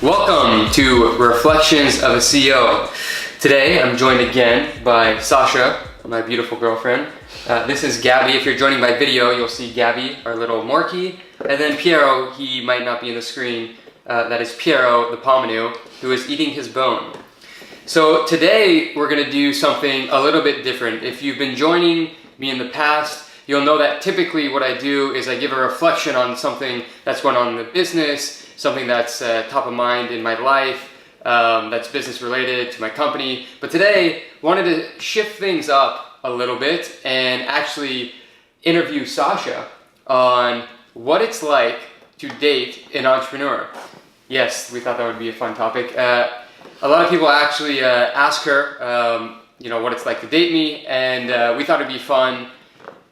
Welcome to Reflections of a CEO. Today I'm joined again by Sasha, my beautiful girlfriend. This is Gabby. If you're joining by video, you'll see Gabby, our little Morky, and then Piero, he might not be in the screen. That is Piero, the Pomanu, who is eating his bone. So today we're going to do something a little bit different. If you've been joining me in the past, you'll know that typically what I do is I give a reflection on something that's going on in the business, something that's top of mind in my life, that's business related to my company. But today, wanted to shift things up a little bit and actually interview Sasha on what it's like to date an entrepreneur. Yes, we thought that would be a fun topic. A lot of people actually ask her, what it's like to date me, and we thought it'd be fun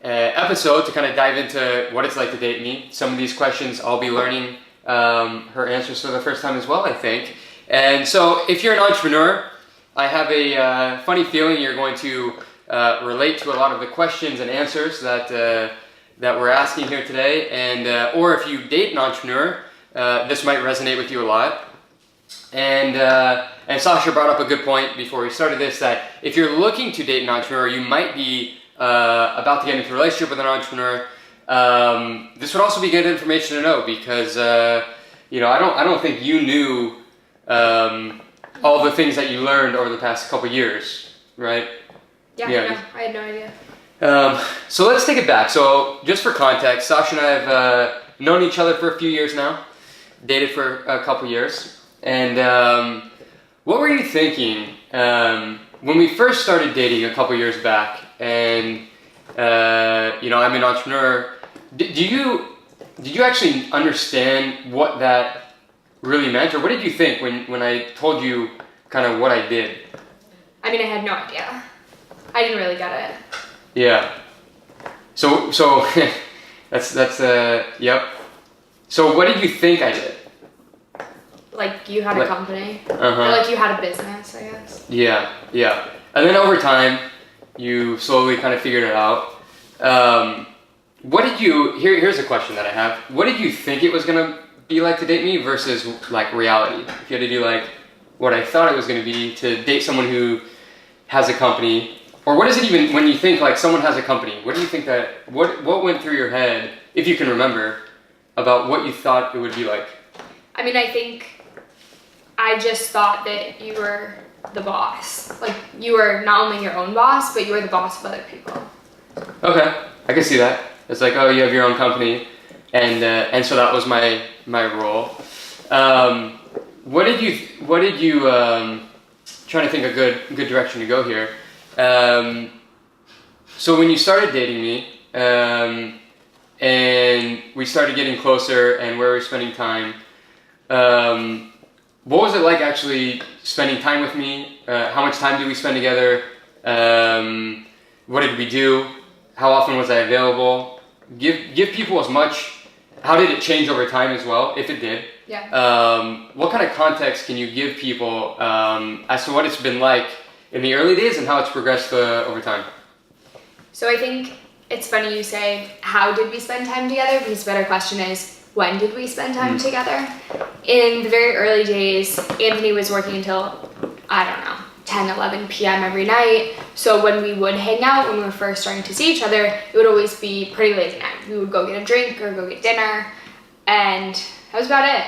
episode to kind of dive into what it's like to date me. Some of these questions I'll be learning her answers for the first time as well, I think. And so if you're an entrepreneur, I have a funny feeling you're going to relate to a lot of the questions and answers that we're asking here today. And or if you date an entrepreneur, this might resonate with you a lot. And Sasha brought up a good point before we started this, that if you're looking to date an entrepreneur, you might be about to get into a relationship with an entrepreneur. This would also be good information to know because I don't think you knew all the things that you learned over the past couple years, right? Yeah. No, I had no idea. So let's take it back. So just for context, Sasha and I have known each other for a few years now, dated for a couple years, and what were you thinking when we first started dating a couple years back? And I'm an entrepreneur. Did you actually understand what that really meant, or what did you think when I told you kind of what I did? I mean, I had no idea. I didn't really get it. Yeah. So that's yep. So what did you think I did? Like you had a company, or like you had a business, I guess. Yeah. And then over time, you slowly kind of figured it out. Here's a question that I have. What did you think it was going to be like to date me versus like reality? If you had to do like what I thought it was going to be to date someone who has a company, or what is it even when you think like someone has a company? What do you think what went through your head, if you can remember, about what you thought it would be like? I mean, I think I just thought that you were the boss. Like you were not only your own boss, but you were the boss of other people. Okay, I can see that. It's like, oh, you have your own company, and so that was my role. What did you trying to think a good direction to go here. So when you started dating me, and we started getting closer, and where we were spending time, what was it like actually spending time with me? How much time did we spend together? What did we do? How often was I available? Give people as much. How did it change over time as well, if it did? Yeah. What kind of context can you give people as to what it's been like in the early days and how it's progressed over time? So I think it's funny you say, how did we spend time together? Because the better question is, when did we spend time together? In the very early days, Anthony was working until, 10, 11 p.m. every night. So when we would hang out, when we were first starting to see each other, it would always be pretty late at night. We would go get a drink or go get dinner, and that was about it.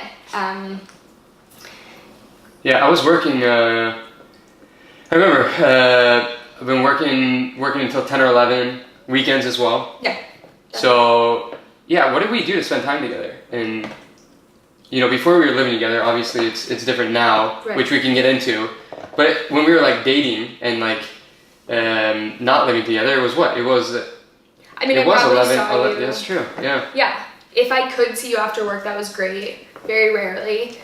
Yeah, I was working, I remember, I've been working until 10 or 11, weekends as well. Yeah. So, yeah, what did we do to spend time together? And, before we were living together, obviously it's different now, right, which we can get into. But when we were like dating and like not living together, it was what? It was 11. That's true. Yeah. Yeah. If I could see you after work, that was great. Very rarely.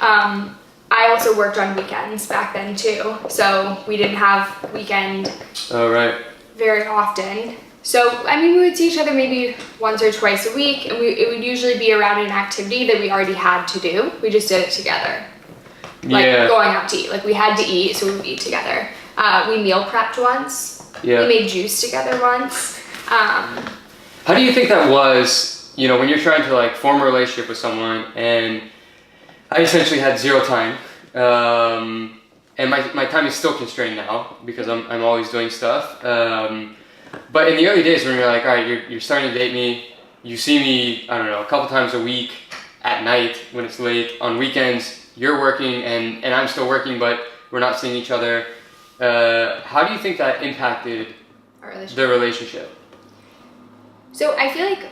I also worked on weekends back then too, so we didn't have weekend. Oh, right. Very often. So, we would see each other maybe once or twice a week, and it would usually be around an activity that we already had to do. We just did it together. Like going out to eat. Like we had to eat, so we would eat together. We meal prepped once. Yeah. We made juice together once. How do you think that was, when you're trying to like form a relationship with someone and I essentially had zero time. And my time is still constrained now because I'm always doing stuff. But in the early days when you're like, all right, you're starting to date me, you see me, I don't know, a couple times a week at night when it's late. On weekends, you're working and I'm still working, but we're not seeing each other. How do you think that impacted the relationship? So I feel like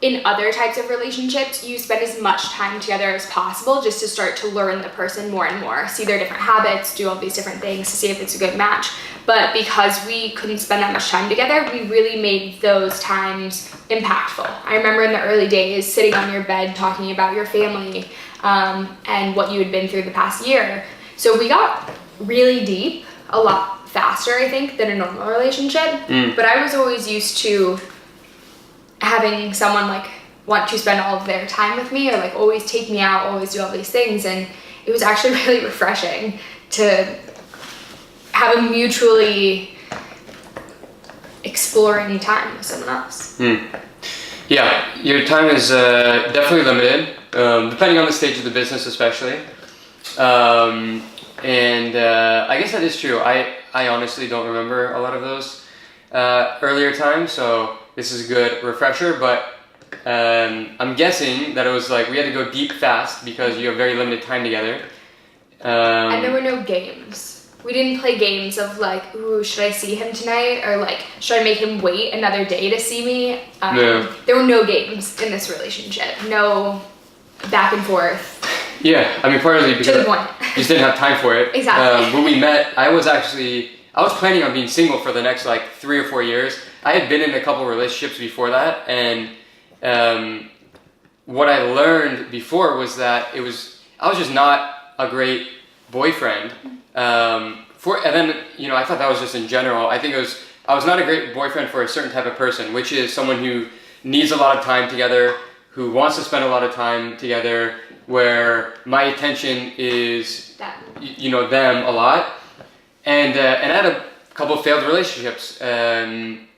in other types of relationships, you spend as much time together as possible just to start to learn the person more and more, see their different habits, do all these different things to see if it's a good match. But because we couldn't spend that much time together, we really made those times impactful. I remember in the early days sitting on your bed talking about your family and what you had been through the past year. So we got really deep a lot faster, I think, than a normal relationship. But I was always used to having someone like want to spend all of their time with me or like always take me out, always do all these things. And it was actually really refreshing to have a mutually exploring time with someone else. Yeah, your time is definitely limited, depending on the stage of the business especially. And I guess that is true. I honestly don't remember a lot of those earlier times, so this is a good refresher, but I'm guessing that it was like we had to go deep fast because you have very limited time together. And there were no games. We didn't play games of like, ooh, should I see him tonight? Or like, should I make him wait another day to see me? No. There were no games in this relationship. No back and forth. Yeah, I mean partly because to the point. you just didn't have time for it. Exactly. When we met, I was planning on being single for the next like 3 or 4 years. I had been in a couple relationships before that, and what I learned before was that I was just not a great boyfriend. And then I thought that was just in general. I think I was not a great boyfriend for a certain type of person, which is someone who needs a lot of time together, who wants to spend a lot of time together, where my attention is them a lot. And I had a couple of failed relationships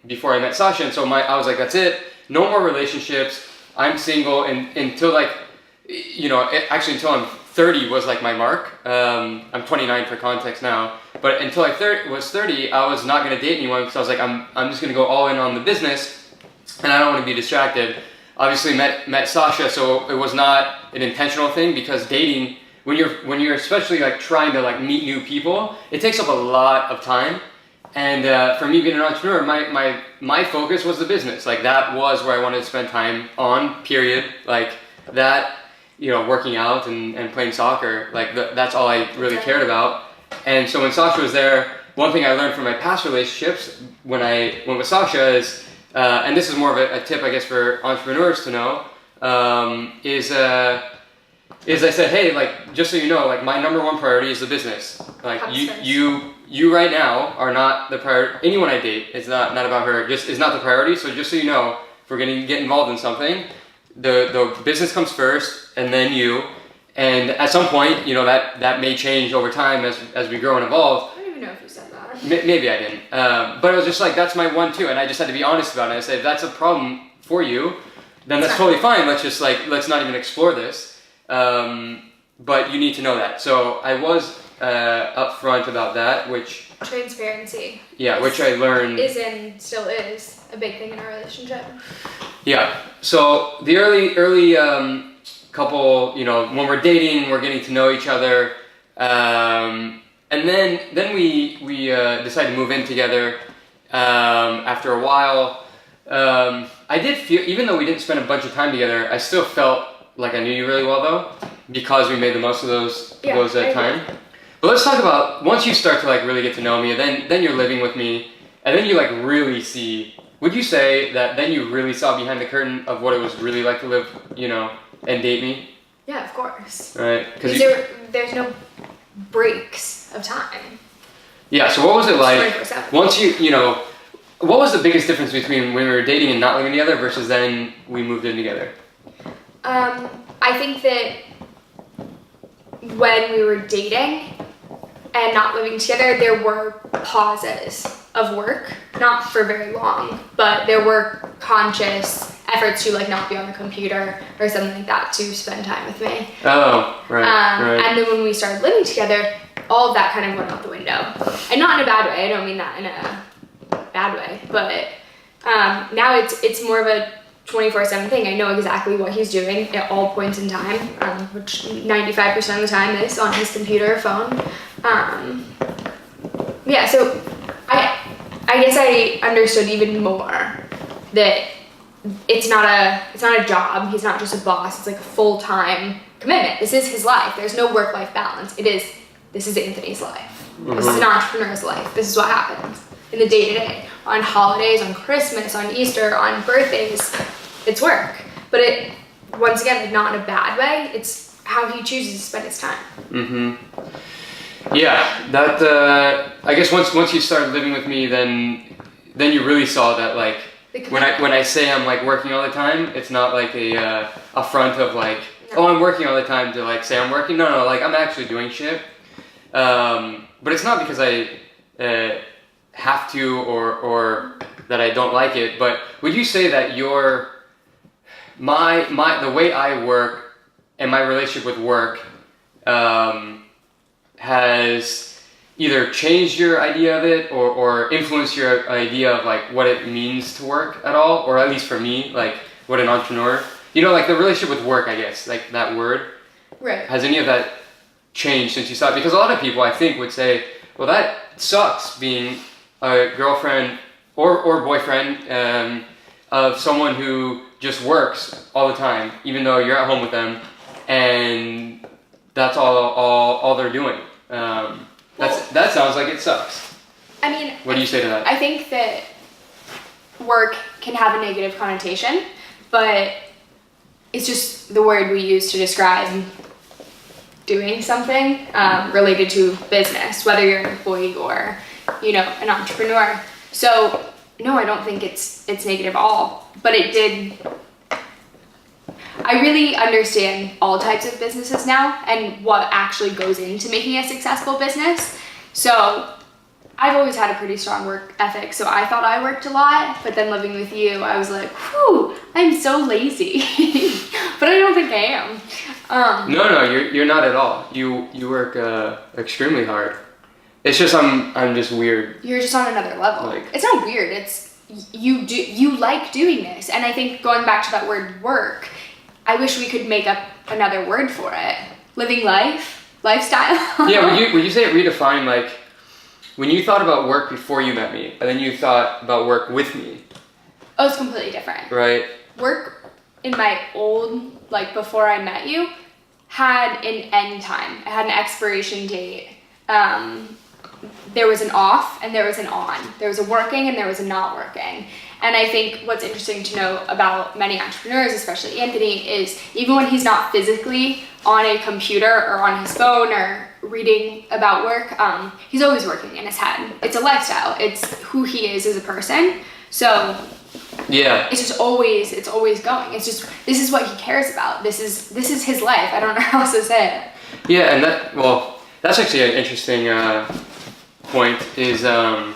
before I met Sasha, and so I was like, that's it, no more relationships. I'm single, and until actually until I'm 30 was like my mark. I'm 29 for context now, but until I was 30, I was not going to date anyone because I was like, I'm just going to go all in on the business, and I don't want to be distracted. Obviously met Sasha, so it was not an intentional thing because dating, when you're especially like trying to like meet new people, it takes up a lot of time. And for me being an entrepreneur, my focus was the business. Like that was where I wanted to spend time on, period. Like that, working out and playing soccer, like that's all I really cared about. And so when Sasha was there, one thing I learned from my past relationships when I went with Sasha is, and this is more of a tip I guess for entrepreneurs to know, is I said, hey, like, just so you know, like my number one priority is the business. Like you right now are not the priority. Anyone I date, it's not about her, just is not the priority. So just so you know, if we're gonna get involved in something, the business comes first and then you. And at some point, that may change over time as we grow and evolve. I don't even know if you said that. Maybe I didn't. But it was just like, that's my one too. And I just had to be honest about it. I said, if that's a problem for you, then that's totally fine. Let's not even explore this. But you need to know that. So I was upfront about that, which transparency. Yeah, which I learned still is a big thing in our relationship. Yeah. So the early couple, when we're dating, we're getting to know each other, and then we decided to move in together. After a while, I did feel, even though we didn't spend a bunch of time together, I still felt like I knew you really well though, because we made the most of those time. But let's talk about once you start to like really get to know me, and then you're living with me, and then you like really see. Would you say that then you really saw behind the curtain of what it was really like to live, and date me? Yeah, of course. Right. Because there's no breaks of time. Yeah. So what was it like 24/7. once what was the biggest difference between when we were dating and not living together versus then we moved in together? I think that when we were dating and not living together, there were pauses of work, not for very long, but there were conscious efforts to like not be on the computer or something like that to spend time with me. Oh, right. And then when we started living together, all of that kind of went out the window. And not in a bad way. I don't mean that in a bad way, but now it's more of a 24/7 thing. I know exactly what he's doing at all points in time, which 95% of the time is on his computer or phone. Yeah, so I guess I understood even more that it's not a job. He's not just a boss. It's like a full-time commitment. This is his life. There's no work-life balance. This is Anthony's life. Mm-hmm. This is an entrepreneur's life. This is what happens in the day-to-day. On holidays, on Christmas, on Easter, on birthdays, it's work. But once again, like, not in a bad way. It's how he chooses to spend his time. Mm-hmm. Yeah, that I guess once you started living with me, then you really saw that, like, when I say I'm like working all the time, it's not like a front of like, oh, I'm working all the time to like say I'm working. No, like I'm actually doing shit. But it's not because I have to or that I don't like it. But would you say that the way I work and my relationship with work has either changed your idea of it or influenced your idea of like what it means to work at all, or at least for me, like what an entrepreneur, like the relationship with work, I guess, like that word. Right. Has any of that changed since you saw it? Because a lot of people I think would say, well, that sucks being a girlfriend or boyfriend of someone who just works all the time, even though you're at home with them, and that's all they're doing. That sounds like it sucks. I mean, what do you say to that? I think that work can have a negative connotation, but it's just the word we use to describe doing something related to business, whether you're an employee or, an entrepreneur. So no, I don't think it's negative at all, but I really understand all types of businesses now and what actually goes into making a successful business. So I've always had a pretty strong work ethic, so I thought I worked a lot, but then living with you, I was like, whew, I'm so lazy. But I don't think I am. No, you're not at all. You work extremely hard. It's just I'm just weird. You're just on another level. It's not weird. It's you like doing this, and I think going back to that word work, I wish we could make up another word for it. Living life, lifestyle. Yeah, would you say it redefined, like, when you thought about work before you met me, and then you thought about work with me? Oh, it's completely different. Right. Work in my old, like before I met you, had an end time. It had an expiration date. There was an off and there was an on. There was a working and there was a not working. And I think what's interesting to know about many entrepreneurs, especially Anthony, is even when he's not physically on a computer or on his phone or reading about work, he's always working in his head. It's a lifestyle. It's who he is as a person. So yeah, it's always going. It's just, this is what he cares about. This is his life. I don't know how else to say it. Yeah, and that's actually an interesting point, is that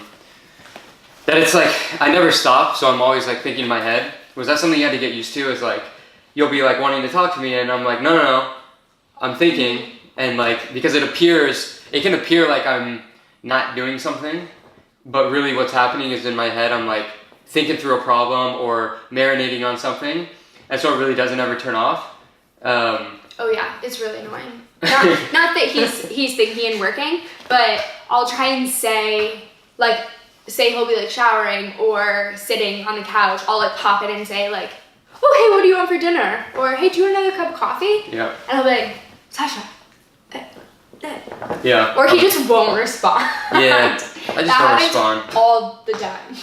it's like I never stop, so I'm always like thinking in my head. Was that something you had to get used to? Is like you'll be like wanting to talk to me, and I'm like, no, I'm thinking, and like because it can appear like I'm not doing something, but really what's happening is in my head I'm like thinking through a problem or marinating on something, and so it really doesn't ever turn off. Oh yeah, it's really annoying. Not that he's thinking and working, but I'll try and say he'll be like showering or sitting on the couch. I'll like pop in and say like, oh hey, what do you want for dinner? Or hey, do you want another cup of coffee? Yeah. And I'll be like, Sasha. Yeah. Or he just won't respond. Yeah. I just don't respond all the time.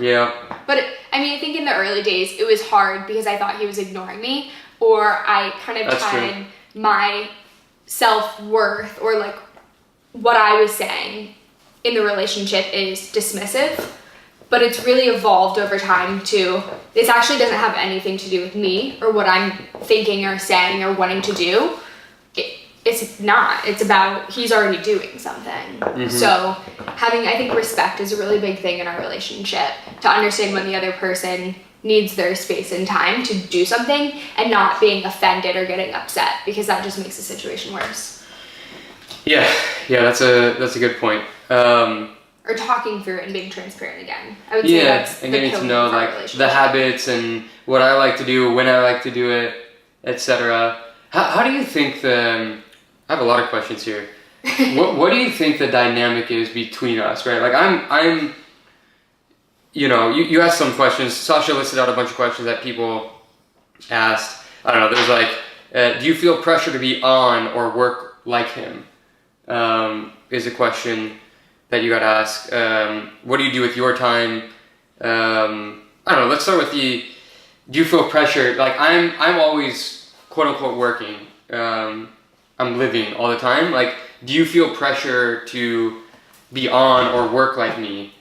Yeah. But I think in the early days it was hard because I thought he was ignoring me, or I kind of tied my self-worth or like what I was saying in the relationship is dismissive, but it's really evolved over time to this actually doesn't have anything to do with me or what I'm thinking or saying or wanting to do. It's not. It's about he's already doing something. Mm-hmm. So having, I think, respect is a really big thing in our relationship, to understand when the other person needs their space and time to do something, and not being offended or getting upset, because that just makes the situation worse. Yeah, that's a good point. Or talking through it and being transparent again. I would say that's and the getting to pillar know of our like relationship. the habits and what I like to do, when I like to do it, etc. How do you think I have a lot of questions here. What do you think the dynamic is between us, right? Like I'm you asked some questions. Sasha listed out a bunch of questions that people asked. I don't know, there's like, do you feel pressure to be on or work like him? Is a question that you got to ask. What do you do with your time? I don't know, let's start with do you feel pressure? Like I'm always quote unquote working. I'm living all the time. Like, do you feel pressure to be on or work like me?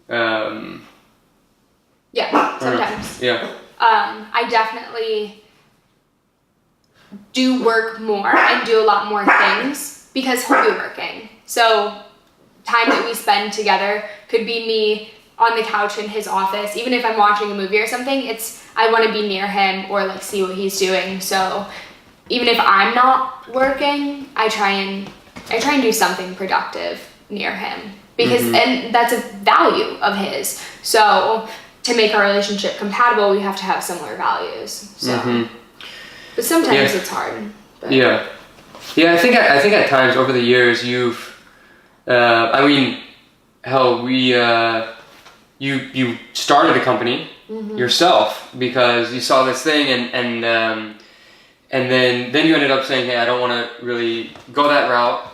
Yeah, sometimes. Yeah. I definitely do work more and do a lot more things because he'll be working. So time that we spend together could be me on the couch in his office. Even if I'm watching a movie or something, I want to be near him or like see what he's doing. So even if I'm not working, I try and do something productive near him, because and that's a value of his. So to make our relationship compatible, we have to have similar values. So, but sometimes it's hard. But. Yeah. I think at times over the years you've, I mean, hell, you started a company yourself because you saw this thing and then you ended up saying, hey, I don't want to really go that route.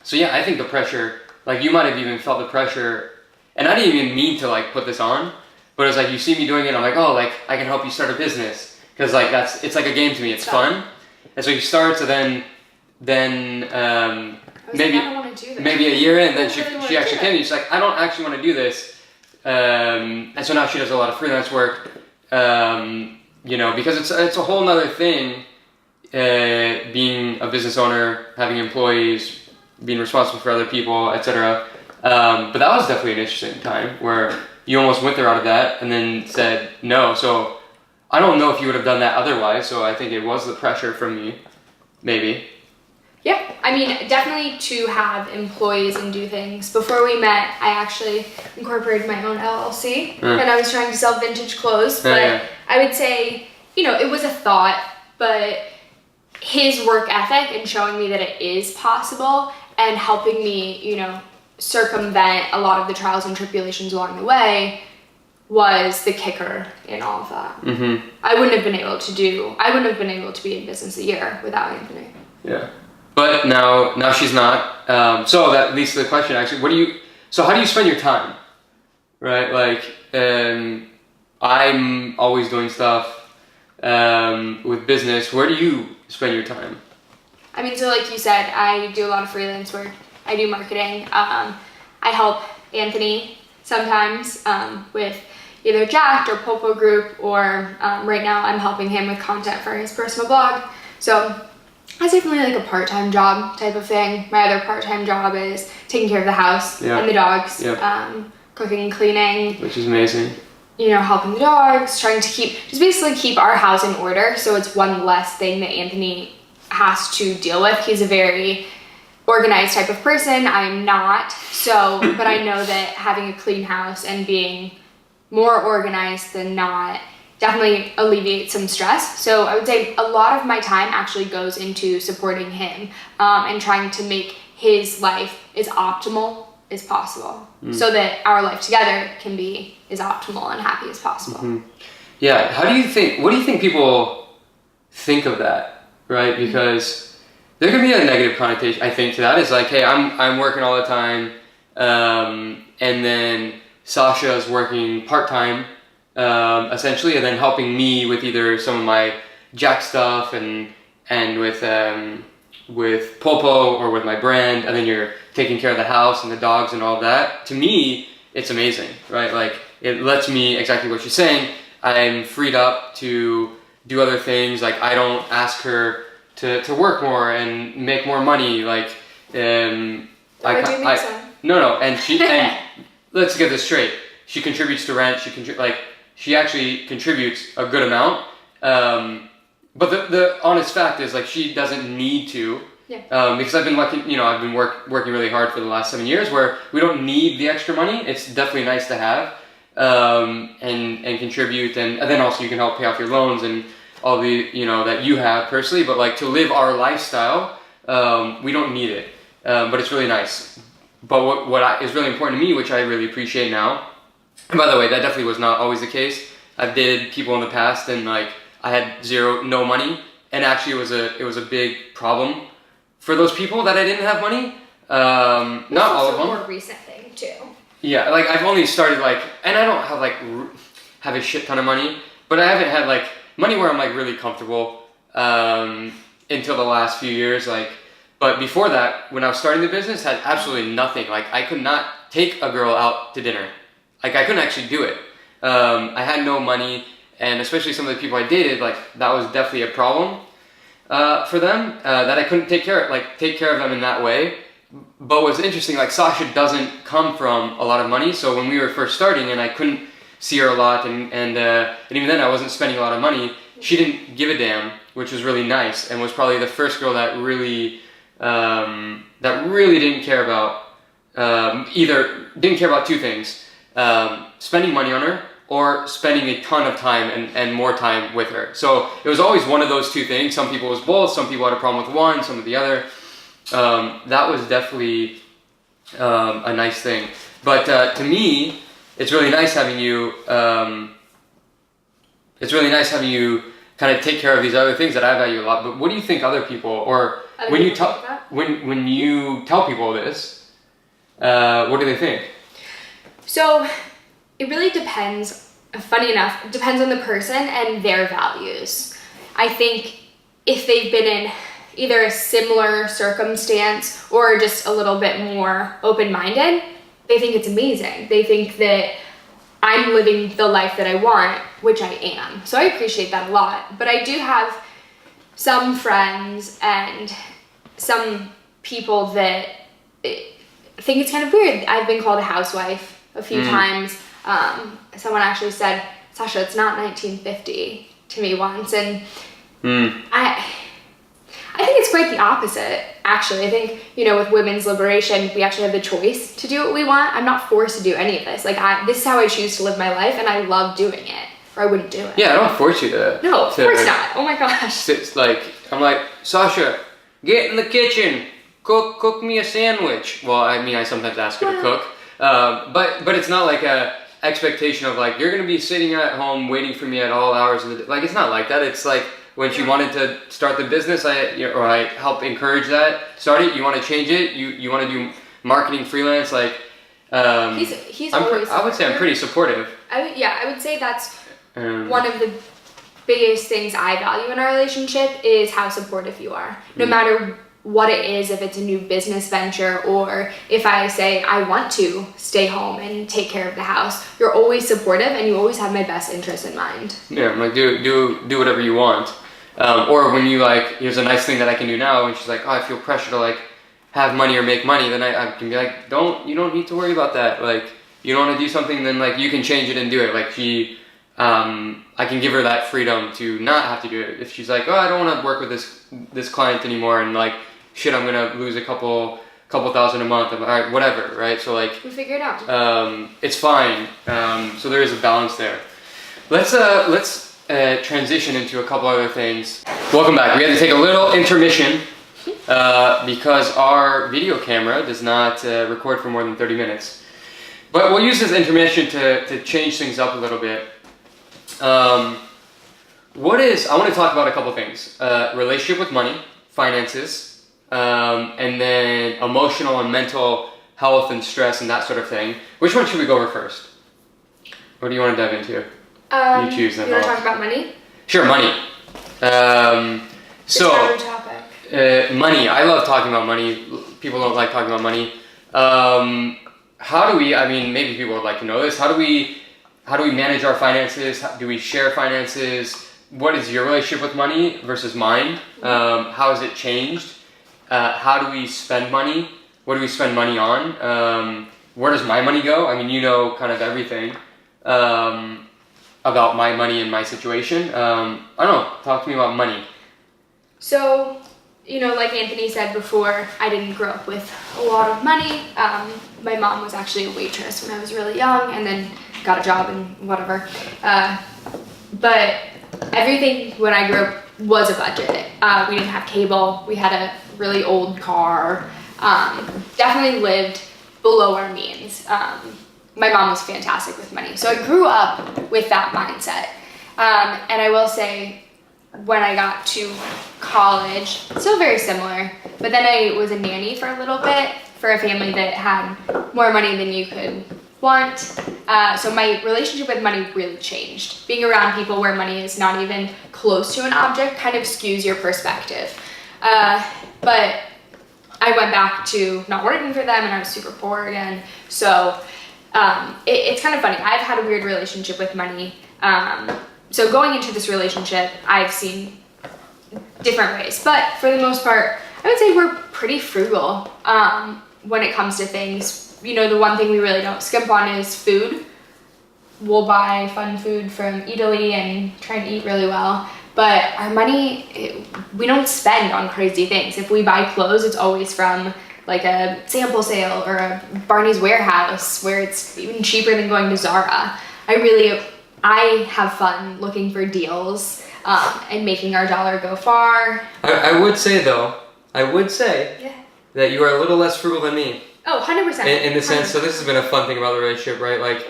So yeah, I think the pressure, like you might have even felt the pressure, and I didn't even mean to like put this on, but it's like you see me doing it, I'm like, oh, like I can help you start a business, because like it's like a game to me, it's fun, and so you start. So then maybe a year in, then she actually came to me. She's like, I don't actually want to do this, and so now she does a lot of freelance work, because it's a whole nother thing, being a business owner, having employees, being responsible for other people, etc. But that was definitely an interesting time where you almost went there out of that and then said no. So I don't know if you would have done that otherwise. So I think it was the pressure from me, maybe. Yeah, I mean, definitely to have employees and do things. Before we met, I actually incorporated my own LLC, and I was trying to sell vintage clothes. But I would say, it was a thought, but his work ethic and showing me that it is possible and helping me, circumvent a lot of the trials and tribulations along the way was the kicker in all of that. I wouldn't have been able to be in business a year without Anthony. Yeah. But now she's not. So that leads to the question, actually, how do you spend your time? Right? Like, I'm always doing stuff with business. Where do you spend your time? I mean, so like you said, I do a lot of freelance work. I do marketing. I help Anthony sometimes with either Jacked or Popo Group, or right now I'm helping him with content for his personal blog. So that's definitely like a part-time job type of thing. My other part-time job is taking care of the house and the dogs, cooking and cleaning. Which is amazing. Helping the dogs, trying to basically keep our house in order, so it's one less thing that Anthony has to deal with. He's a very organized type of person. I'm not. So, but I know that having a clean house and being more organized than not definitely alleviates some stress. So I would say a lot of my time actually goes into supporting him and trying to make his life as optimal as possible, so that our life together can be as optimal and happy as possible. Yeah. What do you think people think of that, right? Because there can be a negative connotation, I think, to that. It's like, hey, I'm working all the time, and then Sasha is working part-time, essentially, and then helping me with either some of my Jack stuff and with Popo or with my brand, and then you're taking care of the house and the dogs and all that. To me, it's amazing, right? Like, it lets me, exactly what you're saying, I'm freed up to do other things. Like, I don't ask her to work more and make more money. Like, No, and let's get this straight. She contributes to rent. she actually contributes a good amount. But the honest fact is, like, she doesn't need to. Yeah. Because I've been working really hard for the last 7 years, where we don't need the extra money. It's definitely nice to have, and contribute, and then also you can help pay off your loans and all the, that you have personally. But like, to live our lifestyle, we don't need it, but it's really nice. But what is really important to me, which I really appreciate now, and by the way, that definitely was not always the case. I've dated people in the past, and like, I had no money, and actually it was a big problem for those people that I didn't have money. Not all of them. More recent thing too. Yeah, like, I've only started, like, and I don't have like have a shit ton of money, but I haven't had like money where I'm like really comfortable until the last few years. Like, but before that, when I was starting the business, had absolutely nothing. Like, I could not take a girl out to dinner. Like, I couldn't actually do it. I had no money, and especially some of the people I dated, like, that was definitely a problem for them, that I couldn't take care of them in that way. But what's interesting, like, Sasha doesn't come from a lot of money, so when we were first starting and I couldn't see her a lot, and even then I wasn't spending a lot of money, she didn't give a damn, which was really nice, and was probably the first girl that really didn't care about didn't care about two things: spending money on her, or spending a ton of time and more time with her. So it was always one of those two things. Some people it was both, some people had a problem with one, some with the other. That was definitely a nice thing. But to me, it's really nice having you kind of take care of these other things that I value a lot. But what do you think other people, or when you tell people this, what do they think? So it really depends. Funny enough, it depends on the person and their values. I think if they've been in either a similar circumstance or just a little bit more open-minded, they think it's amazing. They think that I'm living the life that I want, which I am. So I appreciate that a lot. But I do have some friends and some people that think it's kind of weird. I've been called a housewife a few times. Someone actually said, "Sasha, it's not 1950" to me once, and I think it's quite the opposite, actually. I think, with women's liberation, we actually have the choice to do what we want. I'm not forced to do any of this. Like, this is how I choose to live my life, and I love doing it, or I wouldn't do it. Yeah, I don't force you to. No, of course not. Oh my gosh. It's like, I'm like, "Sasha, get in the kitchen, cook me a sandwich." Well, I mean, I sometimes ask her to cook, but it's not like a expectation of like, you're gonna be sitting at home waiting for me at all hours of the day. Like, it's not like that. It's like, when she wanted to start the business, I helped encourage that. Start it. You want to change it. You want to do marketing freelance. Like, he's always. I would say I'm pretty supportive. I would say that's one of the biggest things I value in our relationship is how supportive you are. No matter what it is, if it's a new business venture or if I say I want to stay home and take care of the house, you're always supportive and you always have my best interest in mind. Yeah, I'm like, do whatever you want. Or when you like, here's a nice thing that I can do now, and she's like, "Oh, I feel pressure to like have money or make money," then I can be like, you don't need to worry about that. Like, you don't want to do something, then like you can change it and do it. Like, I can give her that freedom to not have to do it. If she's like, "Oh, I don't want to work with this client anymore," and like, shit, I'm gonna lose a couple thousand a month. All right, whatever, right? So like, we figure it out. It's fine. So there is a balance there. Let's transition into a couple other things. Welcome back. We had to take a little intermission because our video camera does not record for more than 30 minutes. But we'll use this intermission to change things up a little bit. I want to talk about a couple things. Relationship with money, finances, and then emotional and mental health and stress and that sort of thing. Which one should we go over first? What do you want to dive into? You choose them. You want to talk about money? Sure, money. It's another topic. Money. I love talking about money. People don't like talking about money. How do we? I mean, maybe people would like to know this. How do we manage our finances? Do we share finances? What is your relationship with money versus mine? How has it changed? How do we spend money? What do we spend money on? Where does my money go? I mean, kind of everything. about my money and my situation. I don't know, talk to me about money. So, you know, like Anthony said before, I didn't grow up with a lot of money. My mom was actually a waitress when I was really young, and then got a job and whatever. But everything when I grew up was a budget. We didn't have cable. We had a really old car. Definitely lived below our means. My mom was fantastic with money. So I grew up with that mindset. And I will say, when I got to college, still very similar, but then I was a nanny for a little bit for a family that had more money than you could want. So my relationship with money really changed. Being around people where money is not even close to an object kind of skews your perspective. But I went back to not working for them, and I was super poor again. So it's kind of funny. I've had a weird relationship with money. So going into this relationship, I've seen different ways, but for the most part, I would say we're pretty frugal when it comes to things. You know, the one thing we really don't skimp on is food. We'll buy fun food from Italy and try and eat really well, but our money, we don't spend on crazy things. If we buy clothes, it's always from like a sample sale or a Barney's Warehouse, where it's even cheaper than going to Zara. I have fun looking for deals and making our dollar go far. I would say that you are a little less frugal than me. Oh, 100%. In the sense, so this has been a fun thing about the relationship, right? Like,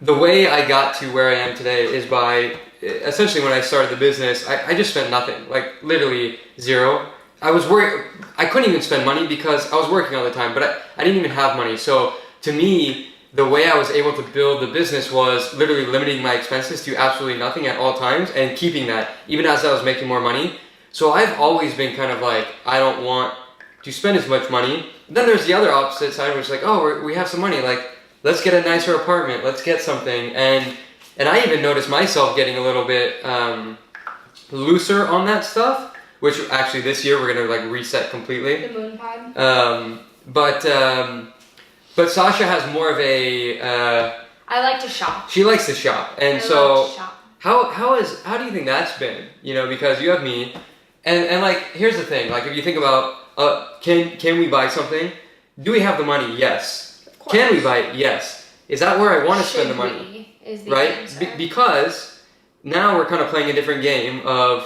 the way I got to where I am today is by, essentially when I started the business, I just spent nothing, like literally zero. I couldn't even spend money because I was working all the time, but I didn't even have money. So to me, the way I was able to build the business was literally limiting my expenses to absolutely nothing at all times and keeping that even as I was making more money. So I've always been kind of like, I don't want to spend as much money. Then there's the other opposite side, which is like, oh, we have some money, like let's get a nicer apartment, let's get something. And I even noticed myself getting a little bit looser on that stuff, which actually this year we're gonna like reset completely. The moon pod. But Sasha has more of a. I like to shop. She likes to shop, and I so love to shop. how do you think that's been? You know, because you have me, and like here's the thing. Like if you think about can we buy something? Do we have the money? Yes. Can we buy it? Yes. Is that where I want to spend the money? Is the right? answer. Because now we're kind of playing a different game of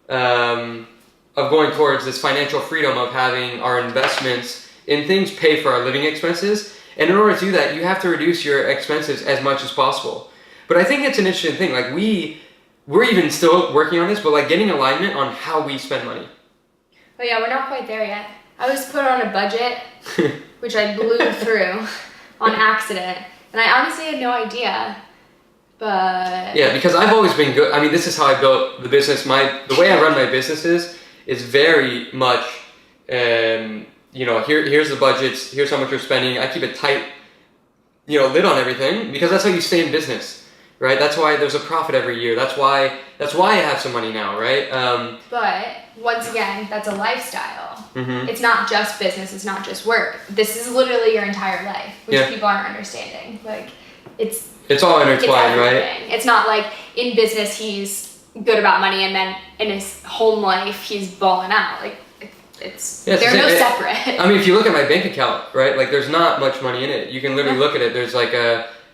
going towards this financial freedom of having our investments in things pay for our living expenses. And in order to do that, you have to reduce your expenses as much as possible. But I think it's an interesting thing. Like we're even still working on this, but like getting alignment on how we spend money. Oh yeah, we're not quite there yet. I was put on a budget, which I blew through on accident. And I honestly had no idea, but... Yeah, because I've always been good. I mean, this is how I built the business. The way I run my businesses is very much, you know, here's the budgets, here's how much you're spending. I keep a tight, you know, lid on everything because that's how you stay in business, right? That's why there's a profit every year. That's why I have some money now, right? But once again, that's a lifestyle. Mm-hmm. It's not just business. It's not just work. This is literally your entire life, which people aren't understanding. Like, it's all intertwined, right? It's not like in business he's good about money and then in his home life he's balling out. Like, they're no separate. I mean, if you look at my bank account, right? Like, there's not much money in it. You can literally look at it. There's like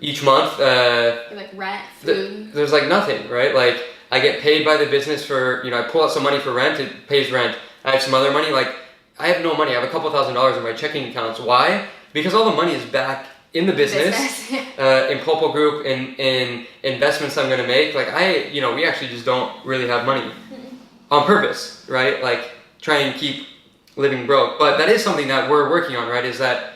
each month. Like rent, food. There's like nothing, right? Like I get paid by the business for, you know, I pull out some money for rent. It pays rent. I have some other money. Like I have no money. I have a couple $1,000s in my checking accounts. Why? Because all the money is back in the business, in Popol Group, in investments I'm going to make. Like we actually just don't really have money on purpose, right? Like try and keep living broke. But that is something that we're working on, right? Is that,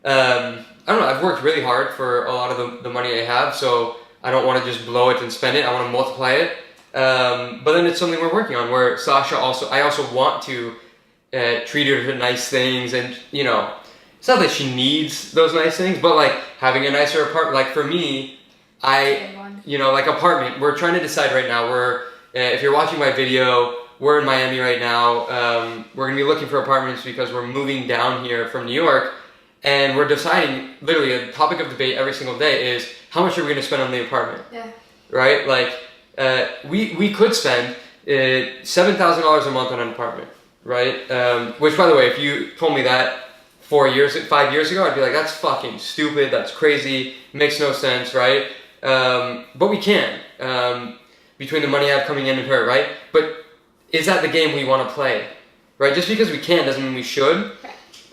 I don't know, I've worked really hard for a lot of the money I have, so I don't want to just blow it and spend it. I want to multiply it. But then it's something we're working on where Sasha I also want to treat her to nice things, and, you know, it's not that she needs those nice things, but like having a nicer apartment, like for me, you know, like apartment, we're trying to decide right now, if you're watching my video, we're in Miami right now. We're going to be looking for apartments because we're moving down here from New York. And we're deciding, literally a topic of debate every single day is, how much are we going to spend on the apartment? Yeah. Right? Like, we could spend $7,000 a month on an apartment, right? Which, by the way, if you told me that 5 years ago, I'd be like, that's fucking stupid, that's crazy, makes no sense, right? But we can, between the money I have coming in and her, right? But is that the game we want to play, right? Just because we can doesn't mean we should.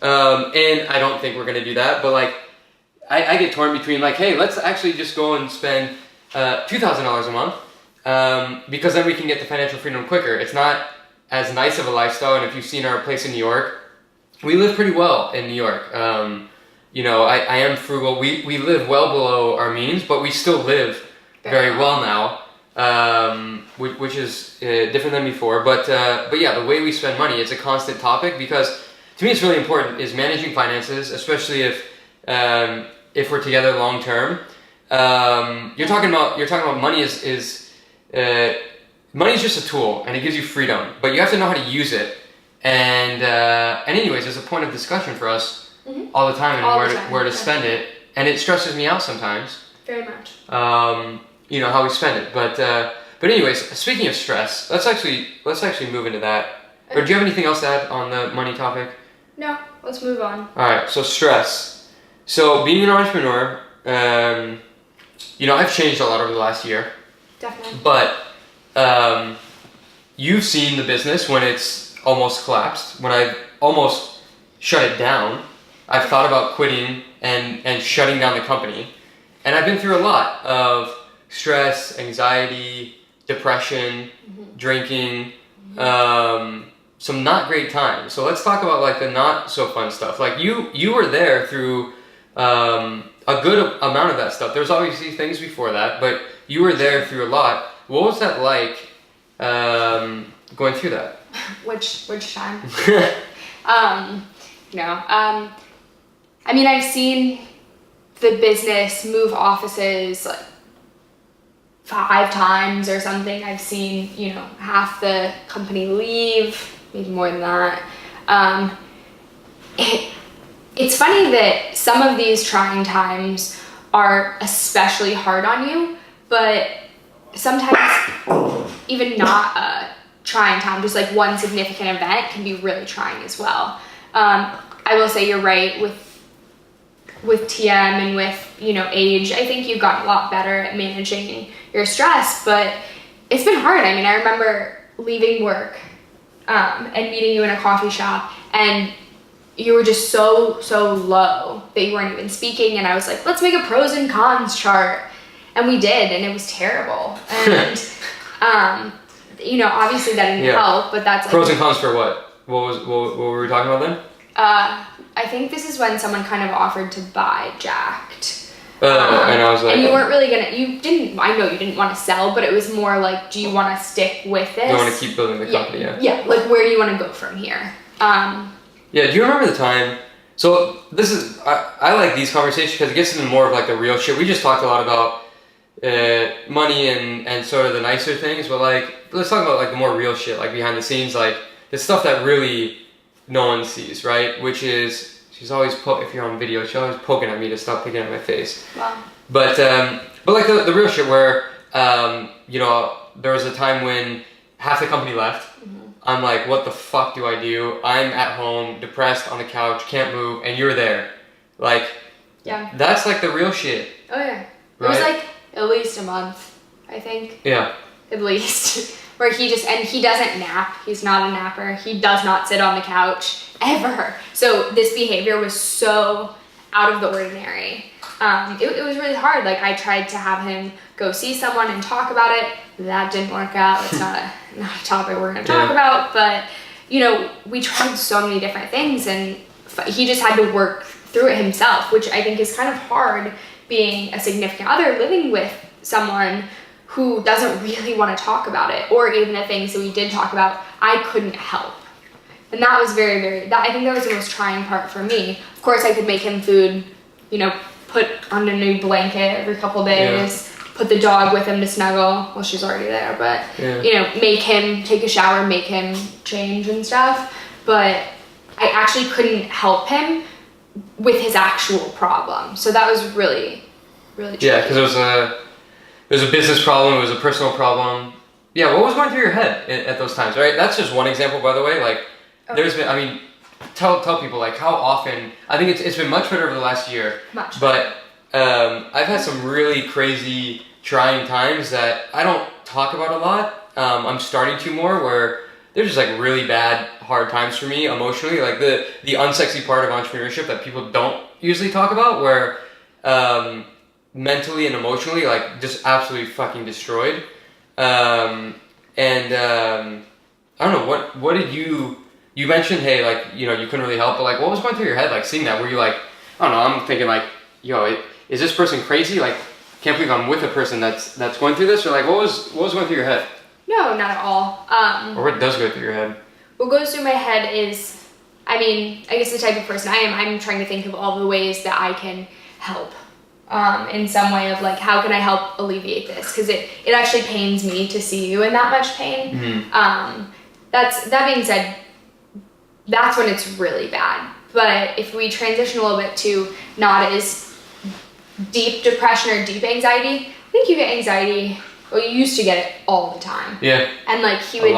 And I don't think we're going to do that, but like, I get torn between like, hey, let's actually just go and spend $2,000 a month, because then we can get the financial freedom quicker. It's not as nice of a lifestyle, and if you've seen our place in New York, we live pretty well in New York. You know, I am frugal. We live well below our means, but we still live very well now, which is different than before. But yeah, the way we spend money, it's a constant topic, because to me it's really important is managing finances, especially if we're together long term. You're talking about money is money is just a tool, and it gives you freedom, but you have to know how to use it. And anyways, there's a point of discussion for us all the time, and where to spend it, and it stresses me out sometimes. Very much. You know how we spend it, but anyways, speaking of stress, let's actually move into that. Or do you have anything else to add on the money topic? No, let's move on. All right, so stress. So being an entrepreneur, you know, I've changed a lot over the last year. Definitely. But you've seen the business when it's almost collapsed, when I've almost shut it down. I've thought about quitting and shutting down the company. And I've been through a lot of stress, anxiety, depression, drinking, some not great times. So let's talk about like the not so fun stuff. Like you were there through a good amount of that stuff. There's obviously things before that, but you were there through a lot. What was that like going through that? Which time? I mean, I've seen the business move offices like 5 times or something. I've seen, you know, half the company leave, maybe more than that. It's funny that some of these trying times are especially hard on you, but sometimes even not a trying time, just like one significant event can be really trying as well. I will say you're right with TM and with, you know, age. I think you've gotten a lot better at managing your stress, but it's been hard. I mean, I remember leaving work and meeting you in a coffee shop, and you were just so low that you weren't even speaking, and I was like, let's make a pros and cons chart, and we did, and it was terrible. And you know, obviously that didn't help, but that's like, pros and cons for what? What were we talking about then? I think this is when someone kind of offered to buy Jacked. And I was like, and you weren't really I know you didn't want to sell, but it was more like, do you want to stick with this? Do you want to keep building the company? Yeah, like where do you want to go from here? Yeah, do you remember the time? So this is, I like these conversations because it gets into more of like the real shit. We just talked a lot about money and sort of the nicer things, but like, let's talk about like the more real shit, like behind the scenes, like the stuff that really no one sees, right? Which is, she's always, if you're on video, she's always poking at me to stop picking at my face. Wow. But like the real shit where, you know, there was a time when half the company left. I'm like, what the fuck do I do? I'm at home, depressed on the couch, can't move, and you're there. Like, yeah, that's like the real shit. Oh yeah. It right? was like at least a month, I think. Yeah. At least. Where he doesn't nap. He's not a napper. He does not sit on the couch ever. So this behavior was so out of the ordinary. It was really hard. Like, I tried to have him go see someone and talk about it. That didn't work out. It's not a topic we're going to talk about. But, you know, we tried so many different things, and he just had to work through it himself, which I think is kind of hard being a significant other, living with someone who doesn't really want to talk about it, or even the things that we did talk about, I couldn't help. And that was I think that was the most trying part for me. Of course, I could make him food, you know, put on a new blanket every couple days, put the dog with him to snuggle. Well, she's already there, but, you know, make him take a shower, make him change and stuff. But I actually couldn't help him with his actual problem. So that was really really. Yeah, because it was a business problem, it was a personal problem. Yeah, what was going through your head at those times, right? That's just one example, by the way. Like, there's been, I mean, tell people, like, how often, I think it's been much better over the last year. Much. But I've had some really crazy, trying times that I don't talk about a lot. I'm starting to more, where there's just, like, really bad, hard times for me emotionally. Like, the unsexy part of entrepreneurship that people don't usually talk about, where mentally and emotionally, like, just absolutely fucking destroyed. I don't know, what did you mentioned, hey, like, you know, you couldn't really help, but, like, what was going through your head, like, seeing that? Were you like, I don't know, I'm thinking, like, yo, is this person crazy? Like, can't believe I'm with a person that's going through this? Or, like, what was going through your head? No, not at all. Or what does go through your head? What goes through my head is, I mean, I guess the type of person I am, I'm trying to think of all the ways that I can help. In some way of, like, how can I help alleviate this? Because it actually pains me to see you in that much pain. Mm-hmm. That being said, that's when it's really bad. But if we transition a little bit to not as deep depression or deep anxiety, I think you get anxiety, well, you used to get it all the time. Yeah. And, like, he would,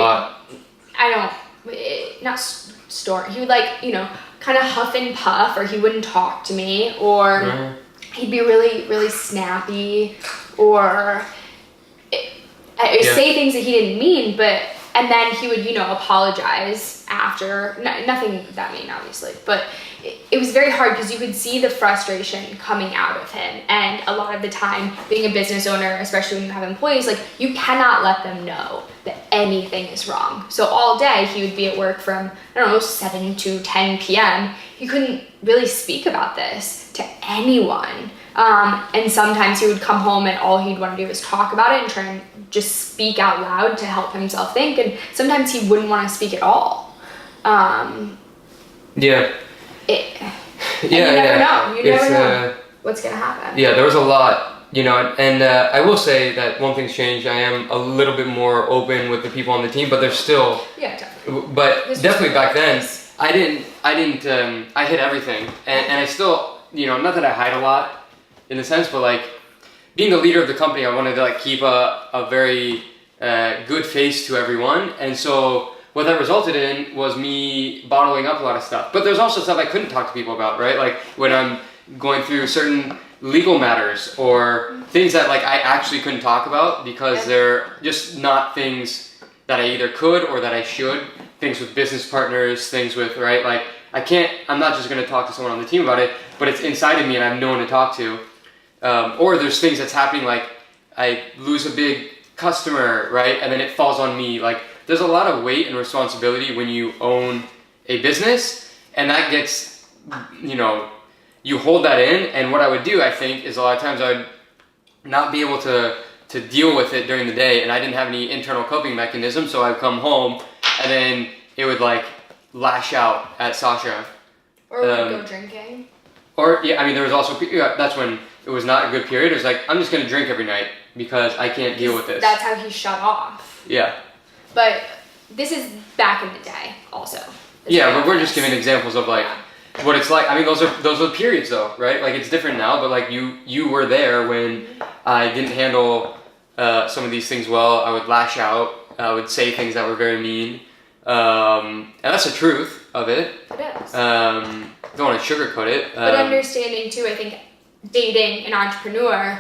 he would, like, you know, kind of huff and puff, or he wouldn't talk to me, or he'd be really, really snappy, or say things that he didn't mean, and then he would, you know, apologize after. Nothing that mean, obviously, but it was very hard because you could see the frustration coming out of him. And a lot of the time, being a business owner, especially when you have employees, like, you cannot let them know that anything is wrong. So all day he would be at work from, I don't know, 7 to 10 p.m. He couldn't really speak about this to anyone. And sometimes he would come home and all he'd want to do is talk about it and try and just speak out loud to help himself think. And sometimes he wouldn't want to speak at all. Yeah. You never know. You never know what's going to happen. Yeah, there was a lot, you know, and I will say that one thing's changed. I am a little bit more open with the people on the team, but there's still... Yeah, definitely. But definitely back then, I hid everything. And I still, you know, not that I hide a lot in the sense, but, like, being the leader of the company, I wanted to, like, keep a very good face to everyone. And so what that resulted in was me bottling up a lot of stuff. But there's also stuff I couldn't talk to people about, right? Like, when I'm going through certain legal matters or things that, like, I actually couldn't talk about because they're just not things that I either could or that I should. Things with business partners, things with, right? Like, I'm not just going to talk to someone on the team about it, but it's inside of me and I have no one to talk to. Or there's things that's happening, like, I lose a big customer, right? And then it falls on me. Like, there's a lot of weight and responsibility when you own a business, and that gets, you know, you hold that in. And what I would do, I think, is a lot of times I would not be able to deal with it during the day, and I didn't have any internal coping mechanism, so I'd come home and then it would, like, lash out at Sasha. Or go drinking. Or, yeah, I mean, there was also, that's when it was not a good period. It was like, I'm just going to drink every night because I can't deal with this. That's how he shut off. Yeah. But this is back in the day also. But we're just giving examples of, like, what it's like. I mean, those are periods, though, right? Like, it's different now, but, like, you were there when I didn't handle some of these things well. I would lash out. I would say things that were very mean. And that's the truth of it. It is. Don't want to sugarcoat it. But understanding, too, I think dating an entrepreneur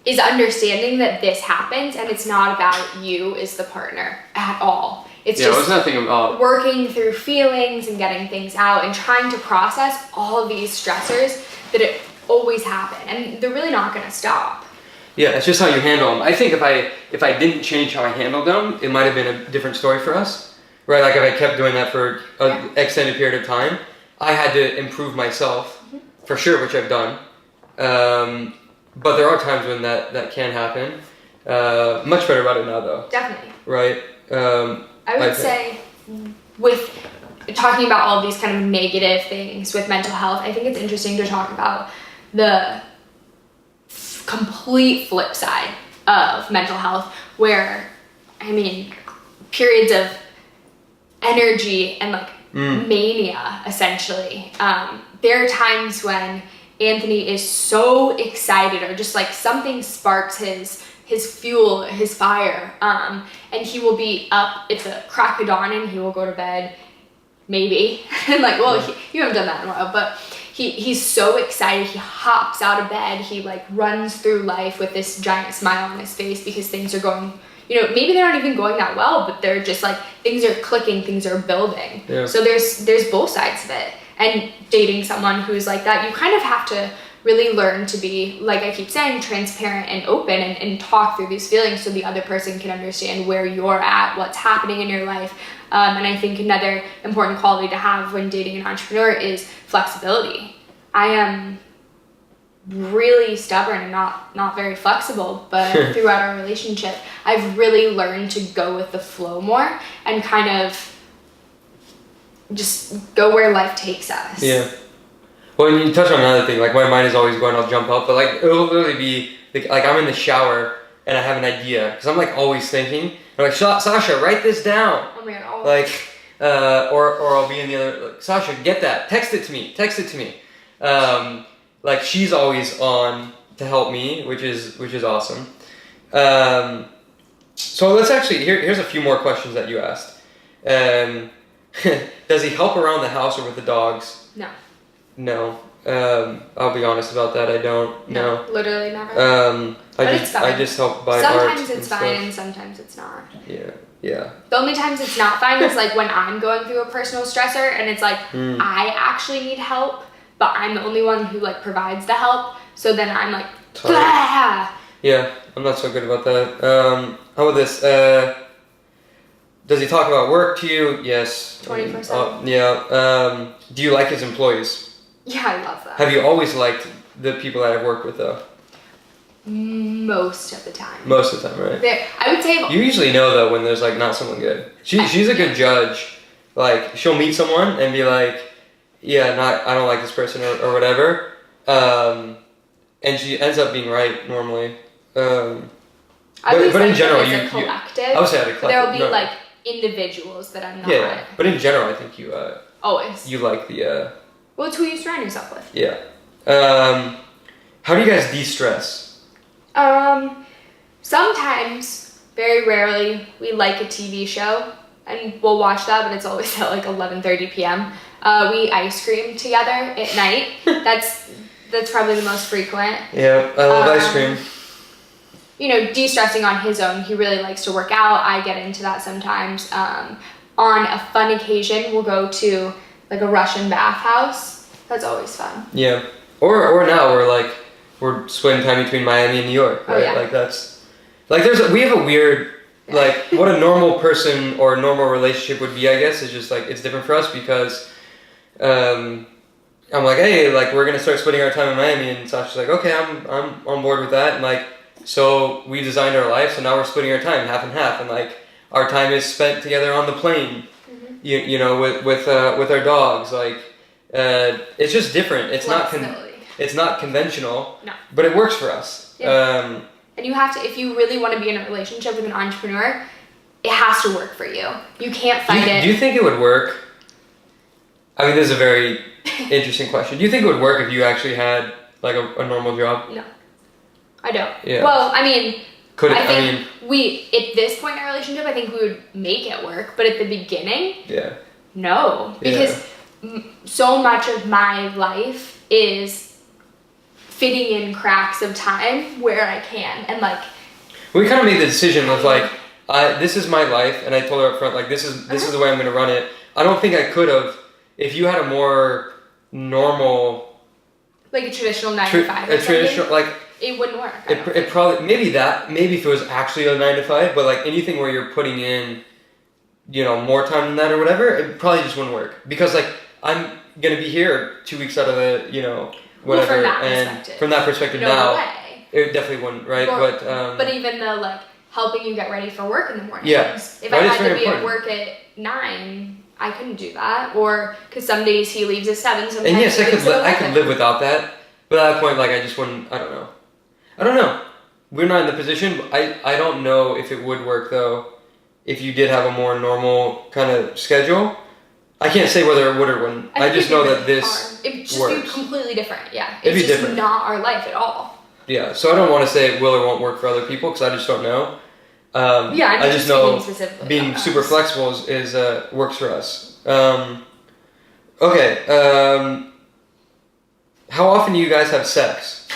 is understanding that this happens and it's not about you as the partner at all. It's just it was nothing about working through feelings and getting things out and trying to process all of these stressors that it always happen, and they're really not going to stop. Yeah, it's just how you handle them. I think if I didn't change how I handled them, it might have been a different story for us, right? Like, if I kept doing that for an extended period of time, I had to improve myself, for sure, which I've done. But there are times when that can happen. Much better about it now, though. Definitely. Right? I would say, with talking about all of these kind of negative things with mental health, I think it's interesting to talk about the complete flip side of mental health, where, I mean, periods of energy and, like, mania, essentially. There are times when Anthony is so excited, or just like something sparks his fuel, his fire, and he will be up at the crack of dawn and he will go to bed, maybe, and like, well, you haven't done that in a while, but he's so excited, he hops out of bed, he like runs through life with this giant smile on his face because things are going, you know, maybe they're not even going that well, but they're just like, things are clicking, things are building. Yeah. So there's both sides of it. And dating someone who's like that, you kind of have to really learn to be, like I keep saying, transparent and open and talk through these feelings so the other person can understand where you're at, what's happening in your life. And I think another important quality to have when dating an entrepreneur is flexibility. I am really stubborn and not very flexible, but throughout our relationship, I've really learned to go with the flow more and kind of just go where life takes us. Yeah. Well, and you touch on another thing, like my mind is always going, I'll jump up, but like it'll literally be like I'm in the shower and I have an idea because I'm like always thinking. I'm like, Sasha, write this down. Oh my god. Like, or I'll be in the other, like, Sasha, get that, text it to me. Like she's always on to help me, which is awesome. So let's actually here's a few more questions that you asked. Does he help around the house or with the dogs? No. I'll be honest about that. I don't. No. Literally never. I just help buy art. Sometimes it's fine and sometimes it's not. Yeah. The only times it's not fine is like when I'm going through a personal stressor and it's like I actually need help, but I'm the only one who like provides the help. So then I'm like, blah! Yeah, I'm not so good about that. How about this? Does he talk about work to you? Yes. 24/7. Yeah. Do you like his employees? Yeah, I love that. Have you always liked the people that I've worked with though? Most of the time. Most of the time, right? I would say... You usually know though when there's like not someone good. She's a good judge. Like she'll meet someone and be like, yeah, I don't like this person or whatever. And she ends up being right normally. But in general, you collective. I would say a collective. There will be like individuals that I'm not. Yeah, but in general, I think you always. You like the. Well, it's who you surround yourself with. Yeah. How do you guys de-stress? Sometimes, very rarely, we like a TV show and we'll watch that, but it's always at like 11:30 p.m. We eat ice cream together at night. That's probably the most frequent. Yeah, I love ice cream. You know, de-stressing on his own. He really likes to work out. I get into that sometimes. On a fun occasion, we'll go to like a Russian bathhouse. That's always fun. Yeah. Or now we're splitting time between Miami and New York, right? Oh, yeah. Like that's like we have a weird like what a normal person or a normal relationship would be, I guess, is just like it's different for us because I'm like, hey, like we're gonna start splitting our time in Miami, and Sasha's like, okay, I'm on board with that, and like so we designed our life, so now we're splitting our time half and half, and like our time is spent together on the plane, you know, with our dogs, like it's just different. It's not conventional, no, but it works for us. Yeah. And you have to, if you really want to be in a relationship with an entrepreneur, it has to work for you. You can't fight it. Do you think it would work? I mean, this is a very interesting question. Do you think it would work if you actually had like a normal job? No, I don't. Yeah. Well, I mean, I think we, at this point in our relationship, I think we would make it work. But at the beginning, no. Because so much of my life is fitting in cracks of time where I can. And like... We kind of made the decision of like, this is my life. And I told her up front, like, this is the way I'm going to run it. I don't think I could have, if you had a more normal... Like a traditional 9 to 5 or something, like... It wouldn't work. It probably, maybe if it was actually a 9 to 5, but like anything where you're putting in, you know, more time than that or whatever, it probably just wouldn't work. Because like, I'm going to be here 2 weeks out of the, you know, whatever. Well, from that perspective now, it definitely wouldn't, right? But even the like, helping you get ready for work in the morning. Yeah. If I had to be at work at 9, I couldn't do that. Or, because some days he leaves at 7, sometimes and yes, he leaves at 11. I could live without that. But at that point, like, I just wouldn't, I don't know. We're not in the position. I don't know if it would work, though, if you did have a more normal kind of schedule. I can't say whether it would or wouldn't. I just know that this it'd just works. be completely different. Yeah, It'd it's be just different. not our life at all. Yeah, so I don't want to say it will or won't work for other people because I just don't know. Yeah, I just know specifically being about super us. flexible is works for us. Okay. How often do you guys have sex?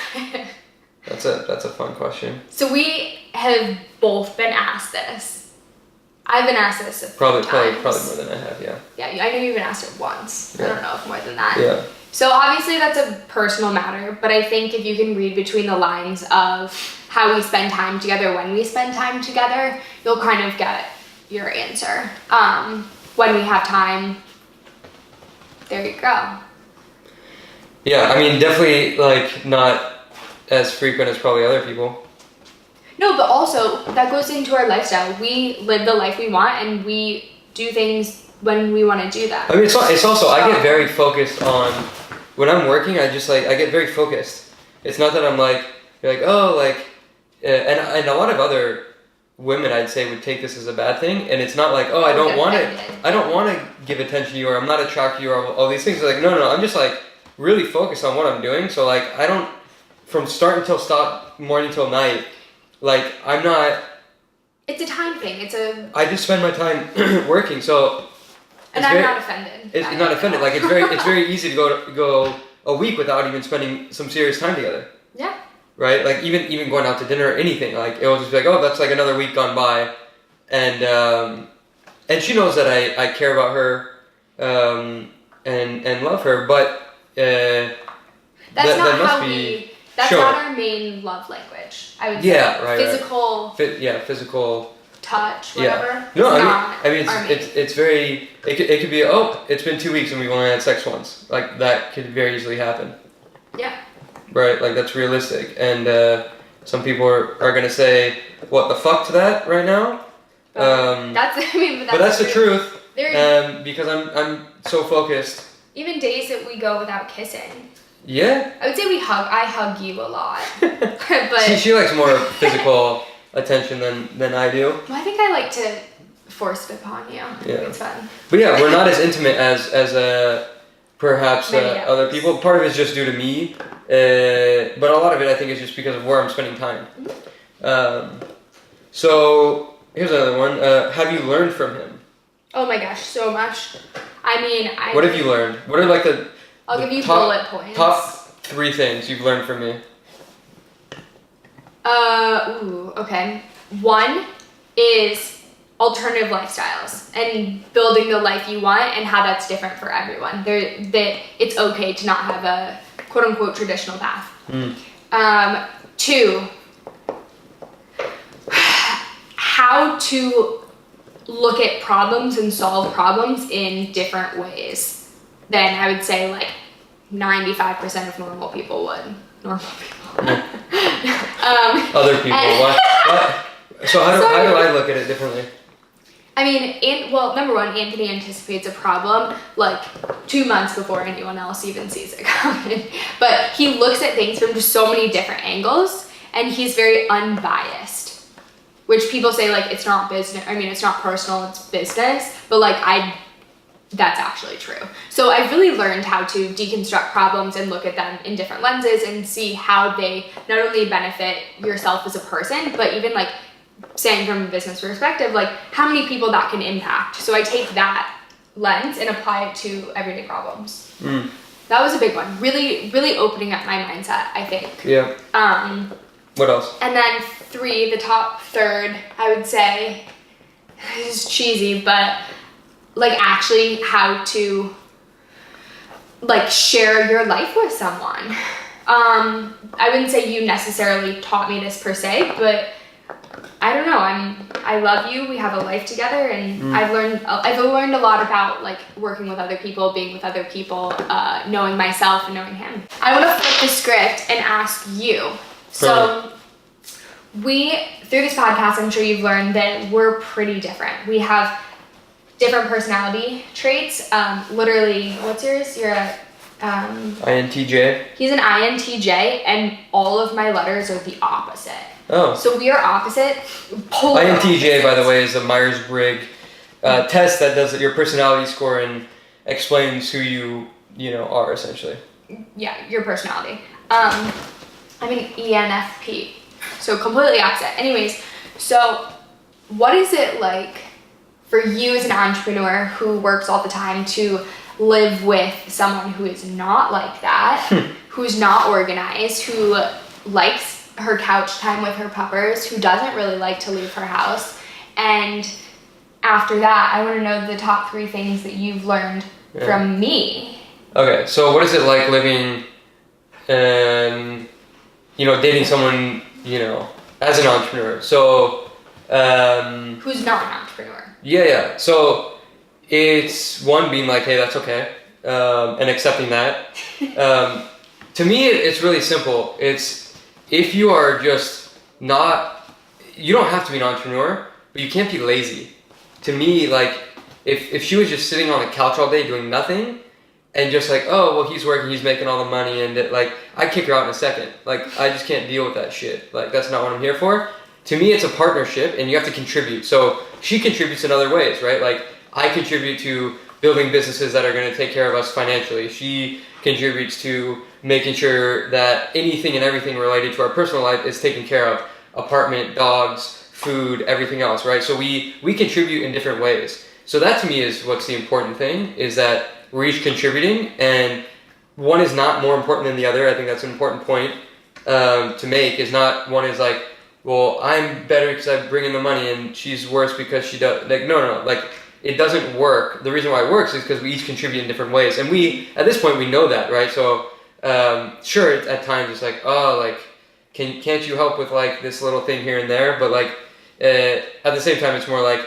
That's a fun question. So we have both been asked this. I've been asked this a few Probably times. more than I have. Yeah. Yeah, I know you've been asked it once. Yeah. I don't know if more than that. Yeah. So obviously that's a personal matter, but I think if you can read between the lines of how we spend time together when we spend time together, you'll kind of get your answer. When we have time, there you go. Yeah, I mean, definitely like not as frequent as probably other people. No, but also that goes into our lifestyle. We live the life we want and we do things when we want to do them. I mean, it's also, I get very focused on, when I'm working, I get very focused. It's not that I'm like, you're like, oh, like, and a lot of other women, I'd say, would take this as a bad thing. And it's not like, oh, I don't want to give attention to you, or I'm not attracted to you, or all these things. They're like, no, I'm just like really focused on what I'm doing. So like, I don't, from start until stop, morning till night, like, I'm not. It's a time thing. I just spend my time working, so. And I'm not offended. It's not offended. Like, it's very easy to go a week without even spending some serious time together. Yeah. Right? Like, even going out to dinner or anything, like, it will just be like, oh, that's like another week gone by. And she knows that I care about her, and love her, but, That's not our main love language, I would say. Yeah, right. Physical. Physical. Touch, whatever. Yeah. No, I mean, our it's very. It could be, oh, it's been 2 weeks and we've only had sex once. Like, that could very easily happen. Yeah. Right, like, that's realistic. And some people are gonna say, what the fuck to that right now? But that's the truth. There, because I'm so focused. even days that we go without kissing. Yeah. I would say I hug you a lot. But she likes more physical attention than I do. Well, I think I like to force it upon you. Yeah. It's fun. But yeah, we're not as intimate as perhaps other people. Part of it is just due to me, but a lot of it I think is just because of where I'm spending time. So here's another one. Have you learned from him? Oh my gosh, so much. I mean, What have you learned? What are like the I'll give you top, bullet points. Top 3 things you've learned from me. Okay. One is alternative lifestyles and building the life you want and how that's different for everyone. That it's okay to not have a quote unquote traditional path. 2, how to look at problems and solve problems in different ways than I would say like 95% of normal people would. Normal people. Other people. What? So how do I look at it differently? I mean, number one, Anthony anticipates a problem like 2 months before anyone else even sees it coming. But he looks at things from just so many different angles, and he's very unbiased. Which people say like it's not business. I mean, it's not personal. It's business. But like that's actually true. So I've really learned how to deconstruct problems and look at them in different lenses and see how they not only benefit yourself as a person, but even like saying from a business perspective, like how many people that can impact. So I take that lens and apply it to everyday problems. That was a big one. Really, really opening up my mindset, I think. Yeah. What else? And then 3, the top third, I would say, this is cheesy, but like actually how to like share your life with someone. I wouldn't say you necessarily taught me this per se, but I don't know. I love you. We have a life together, and I've learned a lot about like working with other people, being with other people, knowing myself and knowing him. I want to flip the script and ask you. So through this podcast, I'm sure you've learned that we're pretty different. We have different personality traits. Literally, what's yours? You're a INTJ. He's an INTJ, and all of my letters are the opposite. Oh. So we are opposite. Polar INTJ, opposites. by the way, is a Myers-Briggs test that does your personality score, and explains who you are essentially. Yeah, your personality. I'm an ENFP, so completely opposite. Anyways, so what is it like for you as an entrepreneur who works all the time to live with someone who is not like that, who's not organized, who likes her couch time with her puppers, who doesn't really like to leave her house? And after that, I want to know the top 3 things that you've learned from me. Okay, so what is it like living and, dating someone, as an entrepreneur? So, who's not an entrepreneur? Yeah. So it's one being like, hey, that's okay, and accepting that. To me, it's really simple. It's if you are just not, you don't have to be an entrepreneur, but you can't be lazy. To me, like, if she was just sitting on the couch all day doing nothing, and just like, oh, well, he's working, he's making all the money, and I'd kick her out in a second. Like, I just can't deal with that shit. Like, that's not what I'm here for. To me, it's a partnership, and you have to contribute. So she contributes in other ways, right? Like, I contribute to building businesses that are going to take care of us financially. She contributes to making sure that anything and everything related to our personal life is taken care of. Apartment, dogs, food, everything else, right? So we contribute in different ways. So that to me is what's the important thing, is that we're each contributing, and one is not more important than the other. I think that's an important point to make, is not one is like, well, I'm better because I bring in the money and she's worse because she does. Like, no. Like, it doesn't work. The reason why it works is because we each contribute in different ways. And at this point, we know that, right? So, sure, at times it's like, oh, like, can't you help with like this little thing here and there? But like, at the same time, it's more like,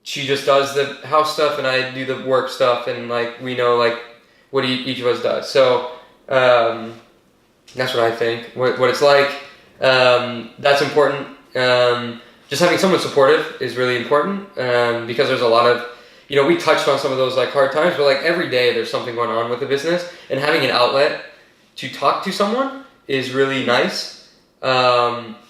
she just does the house stuff and I do the work stuff, and like we know like what each of us does. So that's what I think. What it's like. That's important. Just having someone supportive is really important, because there's a lot of, we touched on some of those like hard times, but like every day there's something going on with the business, and having an outlet to talk to someone is really nice.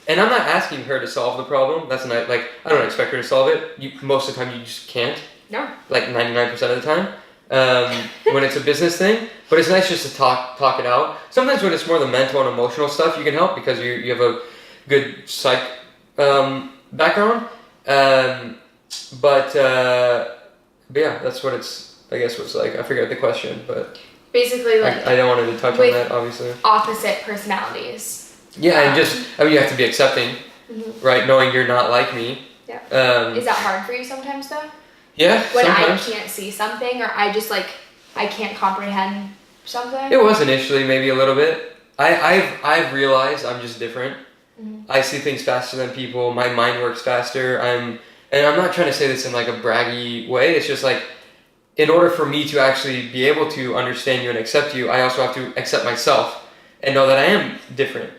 And I'm not asking her to solve the problem. That's not, like, I don't expect her to solve it. Most of the time you just can't. No. Like 99% of the time. When it's a business thing. But it's nice just to talk it out. Sometimes when it's more the mental and emotional stuff, you can help because you have a good psych background. But yeah, that's what it's, I guess, what's like. I forgot the question, but basically, like, I don't want to touch on that, obviously. Opposite personalities. Yeah, and just, you have to be accepting, right? Knowing you're not like me. Yeah. Is that hard for you sometimes, though? Yeah, when sometimes. I can't see something, or I just like, I can't comprehend something? It was initially maybe a little bit. I've realized I'm just different. I see things faster than people. My mind works faster. And I'm not trying to say this in like a braggy way. It's just like, in order for me to actually be able to understand you and accept you, I also have to accept myself and know that I am different.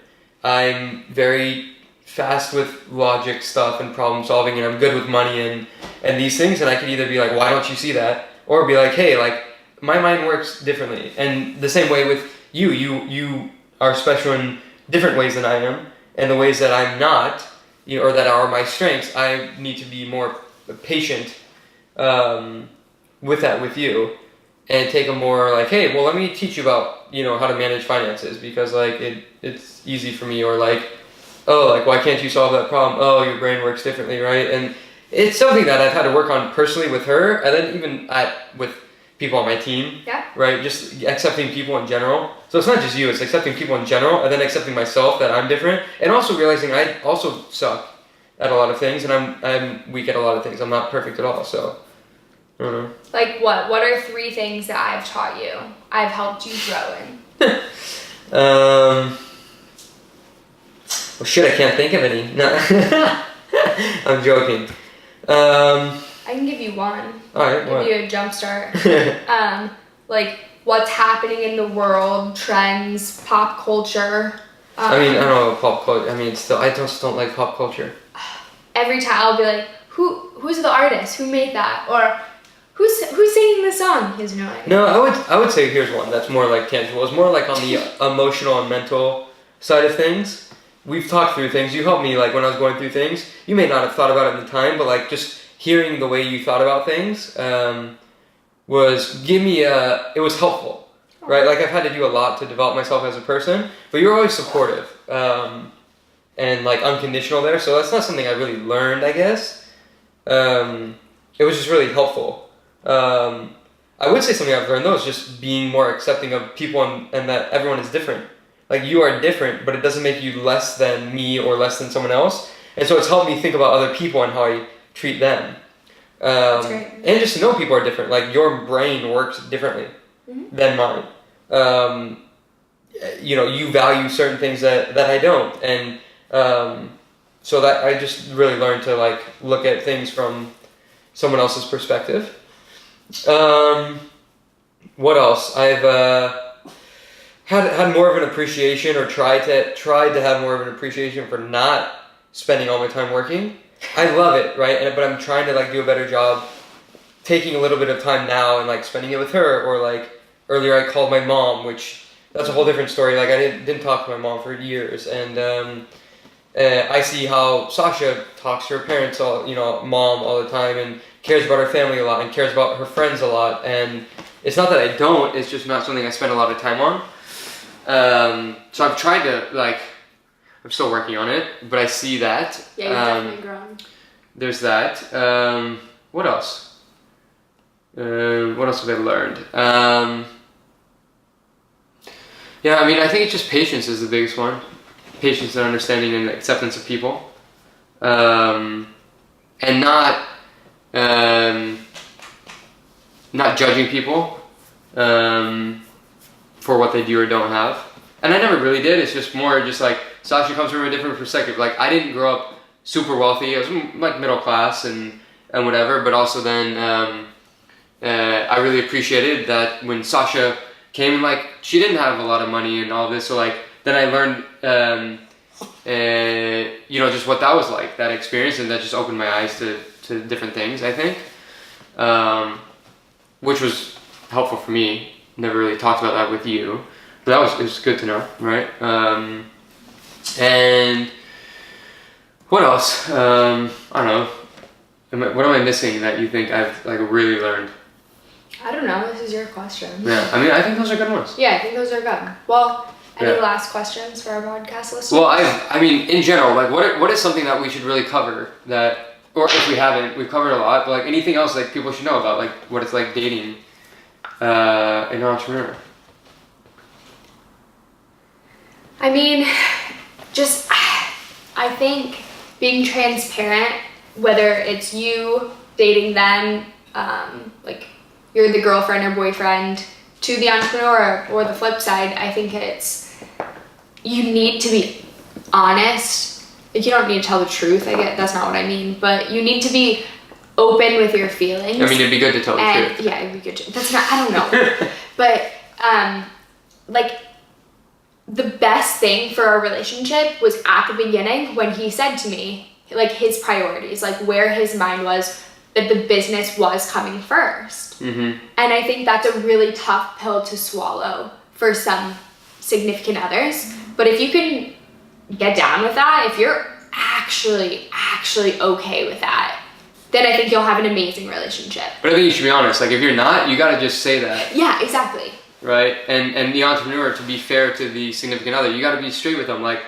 I'm very fast with logic stuff and problem solving, and I'm good with money and these things, and I can either be like, why don't you see that? Or be like, hey, like, my mind works differently. And the same way with you are special in different ways than I am, and the ways that I'm not, or that are my strengths, I need to be more patient with you, and take a more like, hey, well, let me teach you about, how to manage finances, because like it's easy for me, or like, oh, like, why can't you solve that problem? Oh, your brain works differently, right? And it's something that I've had to work on personally with her, and then even with people on my team, right? Just accepting people in general. So it's not just you, it's accepting people in general, and then accepting myself that I'm different, and also realizing I also suck at a lot of things, and I'm weak at a lot of things. I'm not perfect at all, so I don't know. Like what? What are 3 things that I've taught you? I've helped you grow in? Well, shit, I can't think of any. No. I'm joking. I can give you one. Alright, give you a jump start. Like, what's happening in the world, trends, pop culture. I mean, I don't know pop culture. I mean, still, I just don't like pop culture. Every time I'll be like, who's the artist? Who made that? Or who's singing the song? He has no idea. No, I would say here's one that's more like tangible. It's more like on the emotional and mental side of things. We've talked through things. You helped me like when I was going through things. You may not have thought about it at the time, but like just hearing the way you thought about things was it was helpful, right? Like I've had to do a lot to develop myself as a person, but you're always supportive and like unconditional there. So that's not something I really learned, I guess. It was just really helpful. I would say something I've learned though is just being more accepting of people and that everyone is different. Like you are different, but it doesn't make you less than me or less than someone else. And so it's helped me think about other people and how I treat them. That's great. And just to know people are different. Like your brain works differently than mine. You know, you value certain things that I don't. And so that I just really learned to like look at things from someone else's perspective. What else? I've had more of an appreciation, or tried to have more of an appreciation for not spending all my time working. I love it, right? But I'm trying to like do a better job taking a little bit of time now and like spending it with her. Or like earlier I called my mom, which that's a whole different story. Like I didn't talk to my mom for years, and I see how Sasha talks to her parents, mom all the time, and cares about her family a lot and cares about her friends a lot. And it's not that I don't, it's just not something I spend a lot of time on. So I've tried to like, I'm still working on it, but I see that. Yeah, you've definitely grown. There's that. What else? What else have I learned? Yeah, I mean, I think it's just patience is the biggest one. Patience and understanding and acceptance of people. And not judging people for what they do or don't have. And I never really did. It's just more just like Sasha comes from a different perspective. Like I didn't grow up super wealthy. I was like middle class and whatever. But also then I really appreciated that when Sasha came, like she didn't have a lot of money and all this. So like then I learned just what that was like, that experience, and that just opened my eyes to different things, I think, which was helpful for me. Never really talked about that with you, but it was good to know, right? And what else? I don't know. What am I missing that you think I've like really learned? I don't know. This is your question. Yeah, I mean, I think those are good ones. Yeah, I think those are good. Well, any last questions for our podcast listeners? Well, I mean, in general, like, what is something that we should really cover that, or if we haven't, we've covered a lot, but like anything else like people should know about, like what it's like dating an entrepreneur? I mean, just, I think being transparent, whether it's you dating them, like you're the girlfriend or boyfriend, to the entrepreneur, or the flip side, I think you need to be honest. Like, you don't need to tell the truth, I get that's not what I mean, but you need to be open with your feelings. I mean, it'd be good to tell the truth. Yeah, it'd be good to, that's not, I don't know. But, like, the best thing for our relationship was at the beginning when he said to me, like, his priorities, like, where his mind was, that the business was coming first. Mm-hmm. And I think that's a really tough pill to swallow for some significant others. But if you can get down with that, if you're actually okay with that, then I think you'll have an amazing relationship. But I think you should be honest. Like, if you're not, you gotta just say that. Yeah, exactly. Right? And the entrepreneur, to be fair to the significant other, you gotta be straight with them. Like,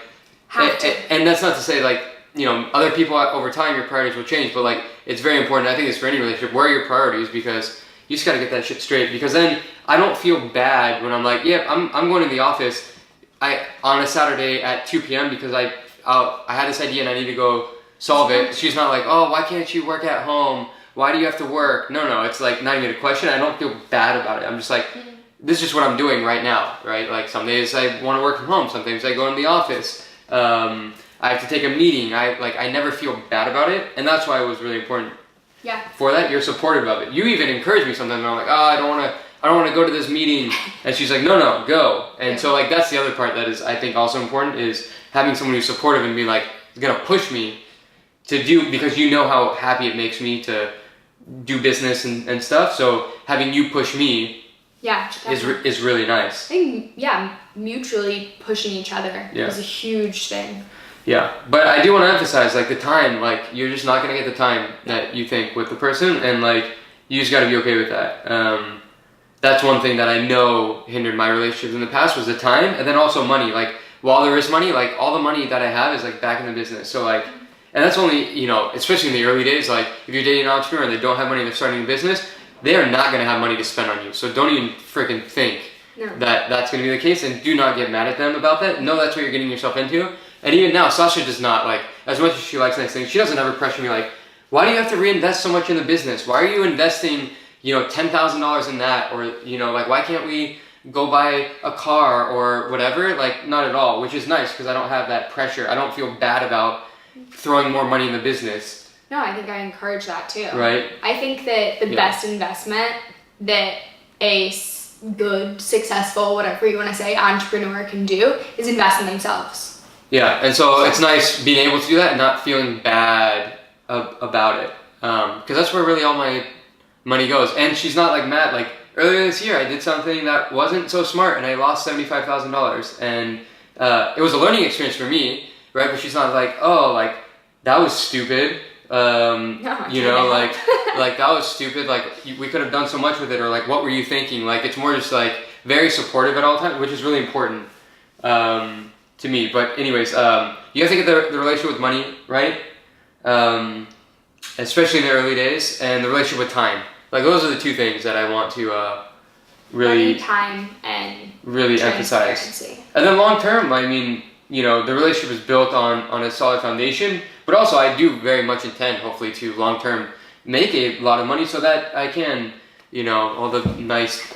and that's not to say, like, you know, other people over time, your priorities will change, but like, it's very important. I think it's for any relationship. Where are your priorities? Because you just got to get that shit straight. Because then I don't feel bad when I'm like, yeah, I'm going to the office on a Saturday at 2 p.m. because I had this idea and I need to go solve it. She's not like, oh, why can't you work at home? Why do you have to work? No, it's like not even a question. I don't feel bad about it. I'm just like, this is just what I'm doing right now, right? Like some days I want to work from home. Sometimes I go in the office. I have to take a meeting. I never feel bad about it, and that's why it was really important. Yeah. For that, you're supportive of it. You even encourage me sometimes. And I'm like, oh, I don't want to go to this meeting, and she's like, no, go. And so like that's the other part that is I think also important is having someone who's supportive and be like gonna push me to do, because you know how happy it makes me to do business and stuff. So having you push me, is really nice. I think mutually pushing each other is a huge thing. Yeah, but I do want to emphasize, like, the time, like, you're just not going to get the time that you think with the person, and, like, you just got to be okay with that. That's one thing that I know hindered my relationships in the past was the time, and then also money. Like, while there is money, like all the money that I have is like back in the business. So like, and that's only, you know, especially in the early days, like if you're dating an entrepreneur and they don't have money and they're starting a business, they are not going to have money to spend on you. So don't even freaking think that that's going to be the case, and do not get mad at them about that. Know that's what you're getting yourself into. And even now, Sasha does not, like, as much as she likes nice things, she doesn't ever pressure me like, why do you have to reinvest so much in the business? Why are you investing, you know, $10,000 in that? Or, you know, like, why can't we go buy a car or whatever? Like, not at all, which is nice because I don't have that pressure. I don't feel bad about throwing more money in the business. No, I think I encourage that too. Right. I think that the best investment that a good, successful, whatever you want to say, entrepreneur can do is invest in themselves. Yeah, and so it's nice being able to do that and not feeling bad about it, because that's where really all my money goes. And she's not like mad. Like earlier this year, I did something that wasn't so smart, and I lost $75,000, and it was a learning experience for me, right? But she's not like, oh, like that was stupid. No, you know, like that was stupid. Like we could have done so much with it, or like what were you thinking? Like it's more just like very supportive at all times, which is really important. To me. But anyways, you have to get the relationship with money right, especially in the early days, and the relationship with time. Like those are the two things that I want to really money, time, and really emphasize. And then long term, I mean, you know, the relationship is built on a solid foundation, but also I do very much intend, hopefully, to long term make a lot of money so that I can, you know, all the nice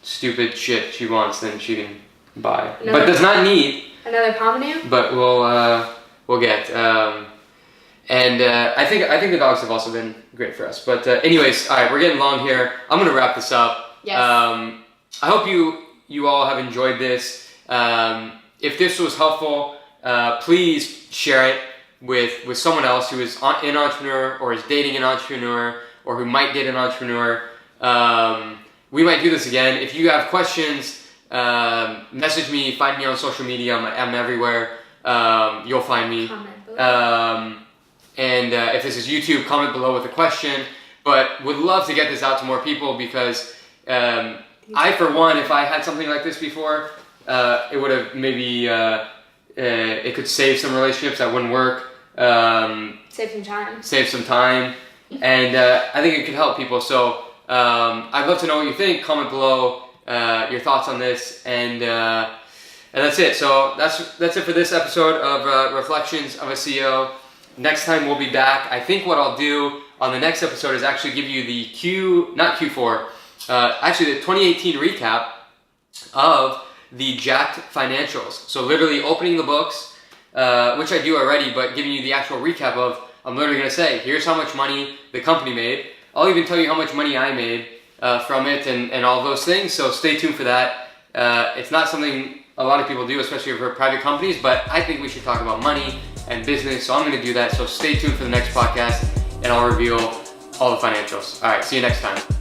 stupid shit she wants, then she can buy, but does not need. Another pomegranate? But we'll get. And I think the dogs have also been great for us. But anyways, all right, we're getting long here. I'm gonna wrap this up. Yes. I hope you all have enjoyed this. If this was helpful, please share it with someone else who is an entrepreneur or is dating an entrepreneur or who might date an entrepreneur. We might do this again. If you have questions, message me, find me on social media. I'm everywhere. You'll find me. Comment below. And if this is YouTube, comment below with a question. But would love to get this out to more people because I, for one, if I had something like this before, it would have maybe it could save some relationships that wouldn't work. Save some time. Save some time, and I think it could help people. So I'd love to know what you think. Comment below. Your thoughts on this, and that's it. So that's it for this episode of Reflections of a CEO. Next time we'll be back. I think what I'll do on the next episode is actually give you the actually the 2018 recap of the Jacked financials. So literally opening the books, which I do already, but giving you the actual recap of, I'm literally going to say, here's how much money the company made. I'll even tell you how much money I made from it and all those things. So stay tuned for that. It's not something a lot of people do, especially for private companies, but I think we should talk about money and business. So I'm going to do that. So stay tuned for the next podcast and I'll reveal all the financials. All right. See you next time.